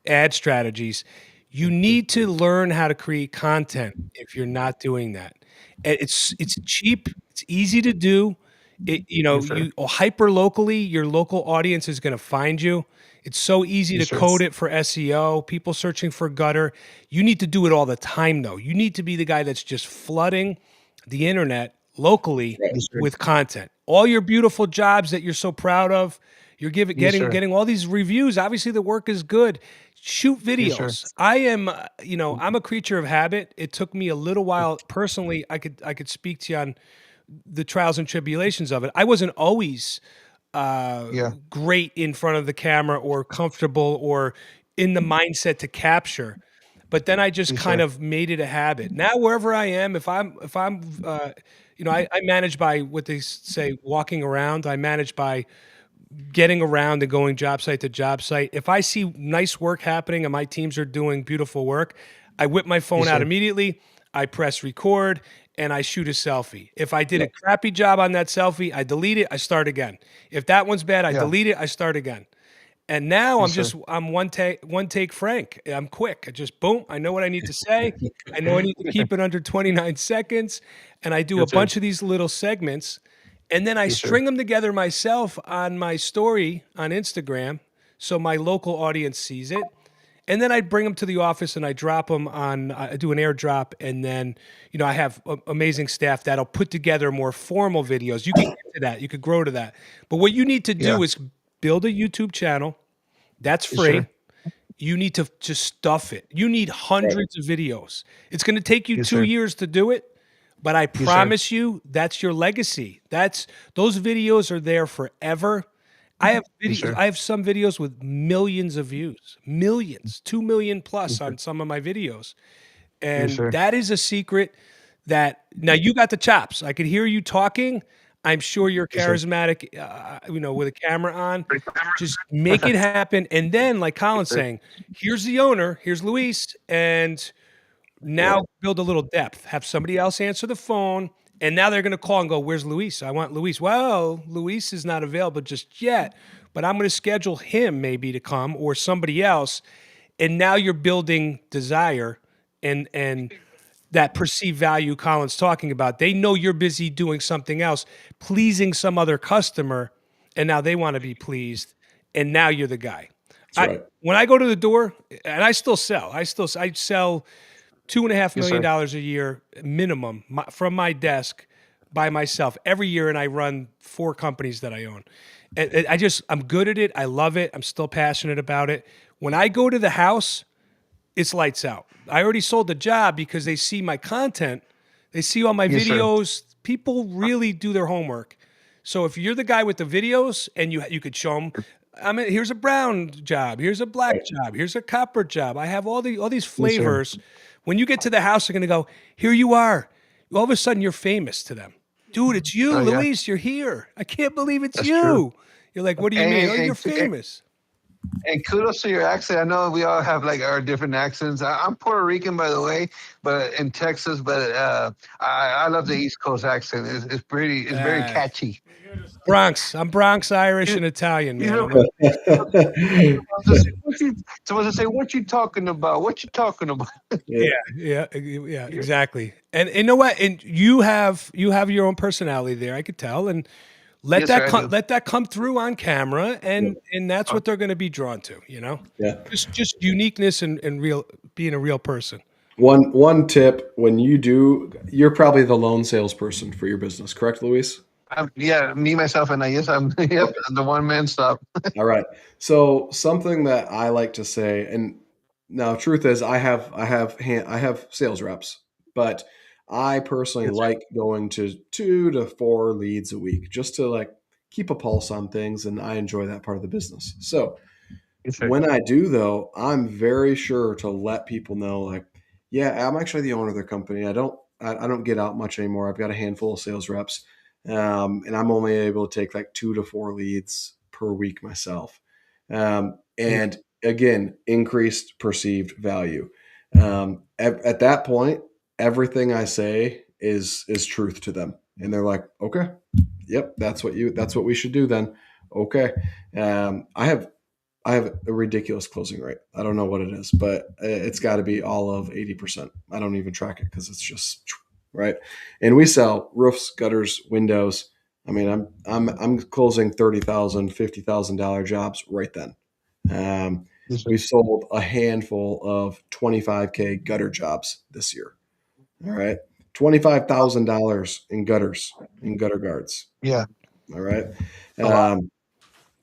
ad strategies. You need to learn how to create content if you're not doing that. It's cheap. It's easy to do. You hyper locally, your local audience is going to find you. It's so easy to code it for SEO. People searching for gutter. You need to do it all the time, though. You need to be the guy that's just flooding the internet locally with content. All your beautiful jobs that you're so proud of, you're getting all these reviews. Obviously, the work is good. Shoot videos. I am, I'm a creature of habit. It took me a little while personally. I could speak to you on the trials and tribulations of it. I wasn't always great in front of the camera or comfortable or in the mindset to capture. But then I just kind of made it a habit. Now wherever I am, if I'm I manage by what they say walking around. I manage by getting around and going job site to job site. If I see nice work happening and my teams are doing beautiful work, I whip my phone out immediately. I press record and I shoot a selfie. If I did a crappy job on that selfie, I delete it. I start again. If that one's bad, I delete it. I start again. And now I'm one take Frank. I'm quick. I just boom. I know what I need to say. I know I need to keep it under 29 seconds. And I do a bunch of these little segments. And then I string them together myself on my story on Instagram so my local audience sees it. And then I bring them to the office and I drop them on, I do an airdrop. And then, I have amazing staff that'll put together more formal videos. You can get to that. You could grow to that. But what you need to do is build a YouTube channel. That's free. You need to just stuff it. You need hundreds of videos. It's going to take you 2 years to do it. But I promise you, that's your legacy. Those videos are there forever, I have Yes, videos. sir. I have some videos with millions of views, millions, 2 million Yes, plus sir. on some of my videos. Yes, And sir. that is a secret that now you got the chops. I could hear you talking. I'm sure you're Yes, sir. charismatic, with a camera on. Just make it happen. And then, like Yes, Colin's sir. saying, here's the owner, here's Luis, and Yeah. now build a little depth. Have somebody else answer the phone, and now they're going to call and go, "Where's Luis? I want Luis." Well, Luis is not available just yet, but I'm going to schedule him maybe to come or somebody else. And now you're building desire and that perceived value Colin's talking about. They know you're busy doing something else, pleasing some other customer, and now they want to be pleased, and now you're the guy. That's right. When I go to the door, and I still sell, I sell $2.5 Yes, million sir. a year minimum from my desk by myself every year, and I run 4 companies that I own. And I'm good at it. I love it. I'm still passionate about it. When I go to the house, it's lights out. I already sold the job because they see my content, they see all my Yes, sir. videos. People really do their homework. So if you're the guy with the videos and you could show them, here's a brown job, here's a black job, here's a copper job. I have all these Yes, sir. flavors. When you get to the house, they're gonna go, here you are. All of a sudden, you're famous to them. Dude, it's you, Oh, yeah. Luis. You're here. I can't believe it's That's you. true. You're like, what do you mean? Oh, And, you're and, famous. and kudos to your accent. I know we all have like our different accents. I'm Puerto Rican, by the way, but in Texas. But I love the East Coast accent. It's very Uh, catchy. Bronx. I'm Bronx, Irish, and Italian, You man. know, I'm someone to say, "What you talking about? What you talking about?" yeah, exactly. And you know what? And you have your own personality there. I could tell, and let Yes, that sir, I come do. let that come through on camera, and that's what they're going to be drawn to. Yeah. Just uniqueness and real being a real person. One tip when you're probably the lone salesperson for your business, correct, Luis? Yeah, me, myself, and I. Yes, I'm. Yep, the one man stop. All right. So something that I like to say, and now truth is, I have sales reps, but I personally Yes, sir. like going to 2 to 4 leads a week just to like keep a pulse on things, and I enjoy that part of the business. So Yes, sir. when I do, though, I'm very sure to let people know, like, yeah, I'm actually the owner of the company. I don't get out much anymore. I've got a handful of sales reps, and I'm only able to take like 2 to 4 leads per week myself. And again, increased perceived value. At that point, everything I say is truth to them, and they're like, okay, yep, that's what we should do then. Okay, I have a ridiculous closing rate. I don't know what it is, but it's got to be all of 80%. I don't even track it because it's just right. And we sell roofs, gutters, windows. I mean, I'm closing $30,000, $50,000 jobs right then. Yes, sir. We sold a handful of 25K gutter jobs this year. All right, $25,000 in gutters in gutter guards. Yeah. All right. Oh, wow.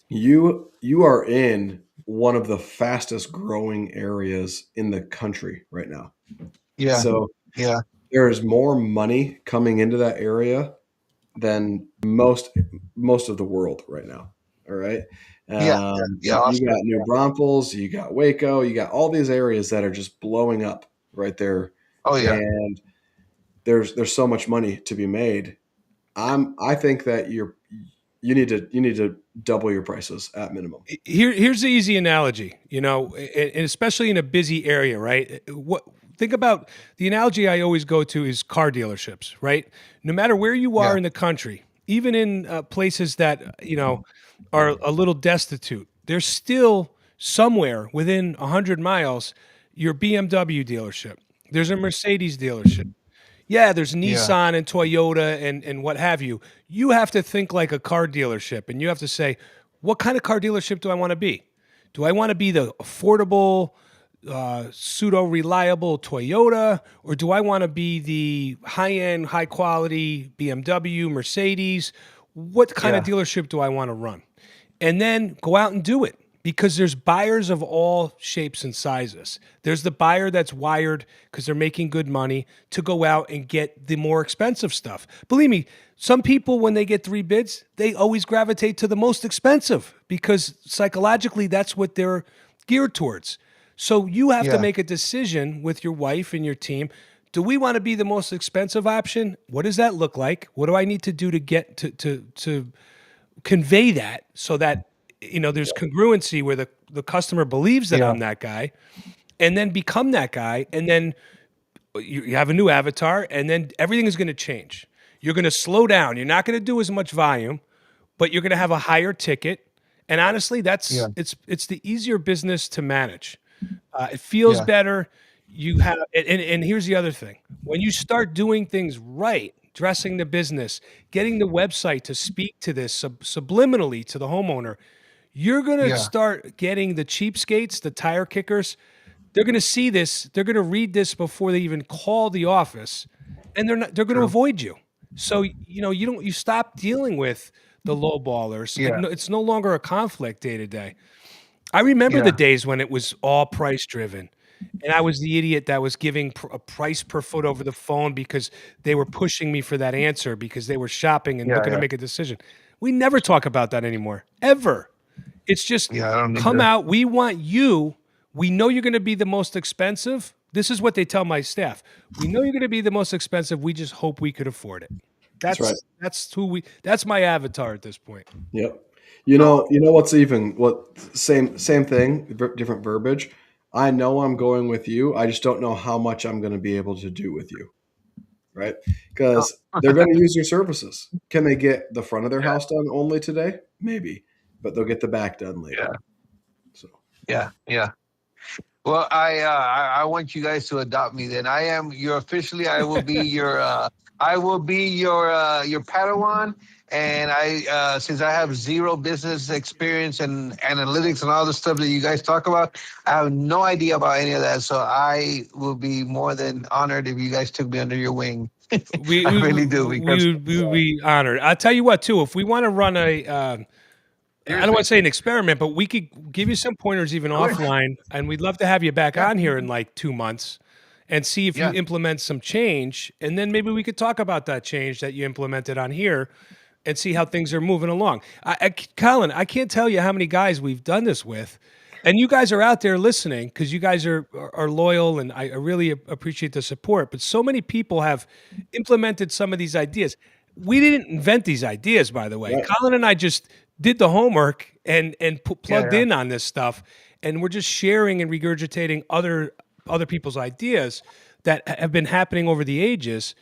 You are in one of the fastest growing areas in the country right now. Yeah. So Yeah. there is more money coming into that area than most of the world right now. All right. Yeah. Yeah. You Awesome. got New Braunfels, you got Waco, you got all these areas that are just blowing up right there, Oh yeah. and there's so much money to be made. I think that you need to double your prices at minimum. Here's the easy analogy, and especially in a busy area, right? Think about the analogy I always go to is car dealerships, right? No matter where you are Yeah. in the country, even in places that are a little destitute, there's still somewhere within 100 miles your BMW dealership. There's a Mercedes dealership. Yeah, there's Yeah. Nissan and Toyota and what have you. You have to think like a car dealership, and you have to say, what kind of car dealership do I want to be? Do I want to be the affordable, pseudo reliable Toyota, or do I want to be the high end, high quality BMW, Mercedes? What kind of Yeah. dealership do I want to run? And then go out and do it, because there's buyers of all shapes and sizes. There's the buyer that's wired because they're making good money to go out and get the more expensive stuff. Believe me, some people, when they get 3 bids, they always gravitate to the most expensive because psychologically that's what they're geared towards. So you have to make a decision with your wife and your team. Do we want to be the most expensive option? What does that look like? What do I need to do to get to convey that so that there's congruency where the customer believes that I'm that guy, and then become that guy, and then you have a new avatar, and then everything is going to change. You're going to slow down. You're not going to do as much volume, but you're going to have a higher ticket. And honestly, it's the easier business to manage. It feels better. You have, and here's the other thing: when you start doing things right, dressing the business, getting the website to speak to this subliminally to the homeowner, you're going to start getting the cheapskates, the tire kickers. They're going to see this. They're going to read this before they even call the office, and they're going to avoid you. So, you stop dealing with the low ballers. It's no longer a conflict day to day. I remember the days when it was all price driven. And I was the idiot that was giving a price per foot over the phone because they were pushing me for that answer because they were shopping and looking to make a decision. We never talk about that anymore, ever. It's just come out. We want you. We know you're going to be the most expensive. This is what they tell my staff. We know you're going to be the most expensive. We just hope we could afford it. That's right. That's my avatar at this point. Yep. Same thing, different verbiage. I know I'm going with you. I just don't know how much I'm going to be able to do with you. Right? Because they're going to use your services. Can they get the front of their house done only today? Maybe, but they'll get the back done later. So. Yeah. Well, I want you guys to adopt me. Then I will be your Padawan. And since I have zero business experience and analytics and all the stuff that you guys talk about, I have no idea about any of that. So I will be more than honored if you guys took me under your wing. I really do. We would be honored. I'll tell you what, too, if we want to run I don't want to say an experiment, but we could give you some pointers even offline, and we'd love to have you back on here in like 2 months and see if you implement some change, and then maybe we could talk about that change that you implemented on here and see how things are moving along. Colin, I can't tell you how many guys we've done this with, and you guys are out there listening because you guys are loyal, and I really appreciate the support, but so many people have implemented some of these ideas. We didn't invent these ideas, by the way. Right. Colin and I just did the homework and plugged in on this stuff, and we're just sharing and regurgitating other people's ideas that have been happening over the ages.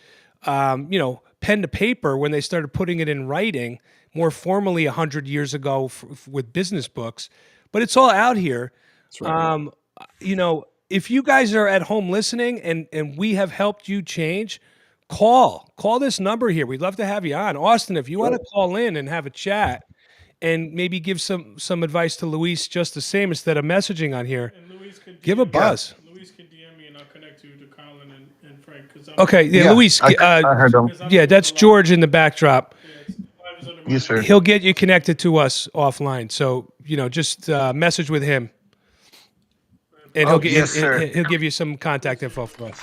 Pen to paper when they started putting it in writing more formally 100 years ago with business books, but it's all out here. That's right. If you guys are at home listening and we have helped you change, call this number here. We'd love to have you on. Austin, if you want to call in and have a chat and maybe give some advice to Luis just the same instead of messaging on here, give a buzz. Luis can DM me and I'll connect you to Colin and Frank. Luis. I heard him. Yeah, that's George in the backdrop. Yes, sir. He'll get you connected to us offline. So, just message with him. And he'll give you some contact info for us.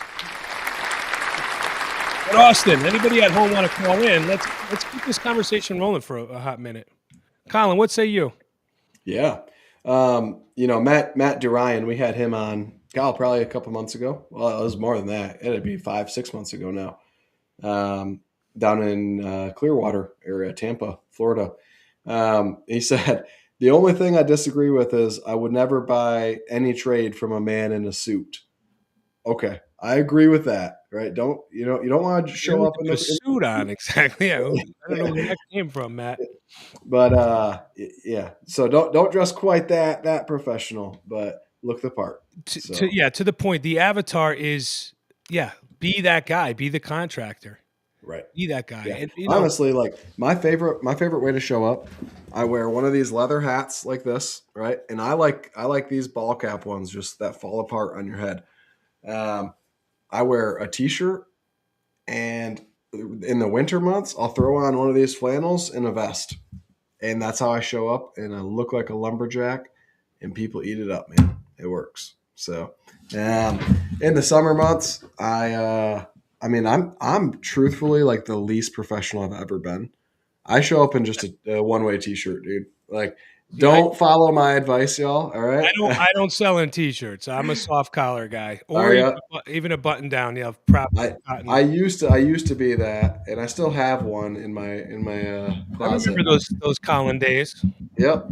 But Austin, anybody at home want to call in? Let's keep this conversation rolling for a hot minute. Colin, what say you? Yeah. Matt Durian, we had him on, probably a couple months ago. Well, it was more than that. It'd be 5-6 months ago now. Down in Clearwater area, Tampa, Florida. He said, the only thing I disagree with is I would never buy any trade from a man in a suit. Okay. I agree with that, right? You don't want to show up with a suit on. Exactly. I don't know where that came from, Matt. But so don't dress quite that professional, but look the part. To the point. The avatar is be that guy, be the contractor, right? Be that guy. Yeah. And, honestly, like my favorite way to show up, I wear one of these leather hats like this, right? And I like these ball cap ones, just that fall apart on your head. I wear a t-shirt, and in the winter months, I'll throw on one of these flannels and a vest. And that's how I show up, and I look like a lumberjack. and people eat it up, man. It works. So, in the summer months, I mean, I'm truthfully like the least professional I've ever been. I show up in just a one-way t-shirt, dude. Like, don't follow my advice, y'all. All right. I don't sell in t-shirts. I'm a soft collar guy, Oh, or yeah. even a button down. You have proper cotton. I used to be that, and I still have one in my I closet. remember those Colin days. Yep.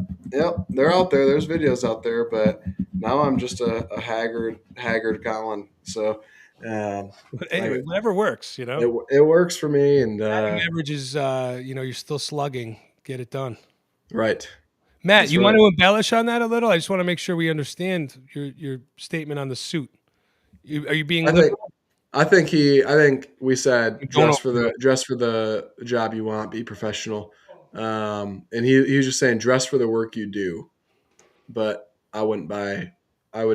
They're out there. There's videos out there, but now I'm just a haggard Colin. So, Anyway, whatever works, you know. it works for me, and Batting average is, you're still slugging. Get it done. right. Matt, That's you right. want to embellish on that a little? I just want to make sure we understand your statement on the suit. Are you being liberal? I think we said Don't dress for the job you want, be professional. And he was just saying dress for the work you do. But I would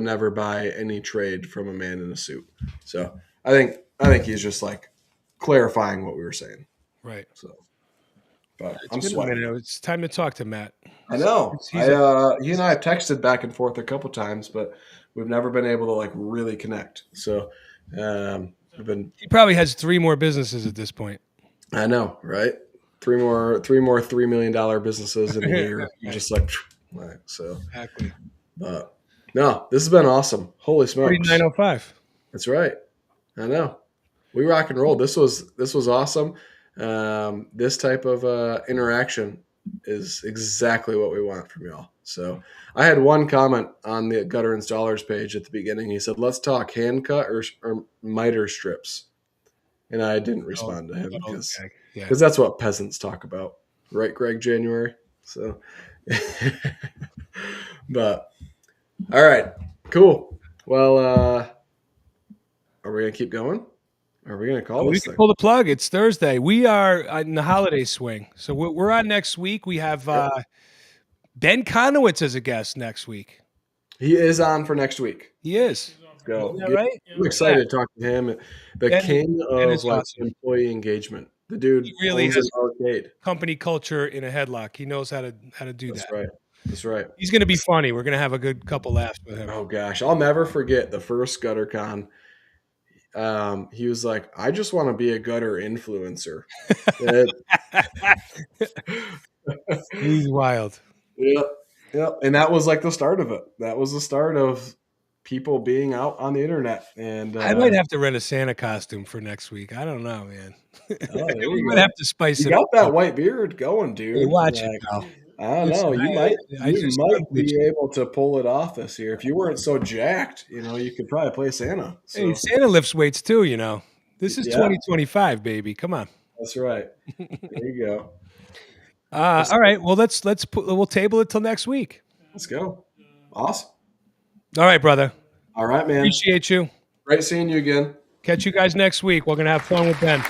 never buy any trade from a man in a suit. So I think he's just like clarifying what we were saying. Right. So, but It's I'm been a sweating. minute. It's time to talk to Matt. I know. He's He and I have texted back and forth a couple times, but we've never been able to like really connect. So we've been. He probably has 3 more businesses at this point. I know, right? Three more $3 million businesses in a year. You're just like, right. So, Exactly. but no, this has been awesome. Holy smokes! 4905. That's right. I know. We rock and roll. This was awesome. This type of interaction is exactly what we want from y'all. So I had one comment on the Gutter Installers page at the beginning. He said, "Let's talk hand cut or miter strips," and I didn't respond to him because that's what peasants talk about, right, Greg January? So, but all right, cool. Well, are we gonna keep going? Are we gonna call We this can thing? pull the plug. It's Thursday. We are in the holiday swing. So we're on next week. We have Ben Conowitz as a guest next week. He is on for next week. He is. Let's go. Is that right? I'm excited to talk to him. The Ben king of is like awesome. employee engagement. The dude He really owns has an arcade. company culture in a headlock. He knows how to do That's that. right. That's right. He's going to be funny. We're going to have a good couple laughs with him. Oh gosh, I'll never forget the first GutterCon. He was like, "I just want to be a gutter influencer." He's wild. Yep. And that was like the start of it. That was the start of people being out on the internet. And I might have to rent a Santa costume for next week. I don't know, man. there We you might go. have to spice You it got up. that white beard going, dude. Hey, watch Like, it, pal. I don't know. Listen, You might just be able to pull it off this year. If you weren't so jacked, you could probably play Santa. So Hey, Santa lifts weights too, you know. This is Yeah. 2025, baby. Come on. that's right. There you go. All right. Well, we'll table it till next week. Let's go. Awesome. All right, brother. All right, man. Appreciate you. Great seeing you again. Catch you guys next week. We're gonna have fun with Ben.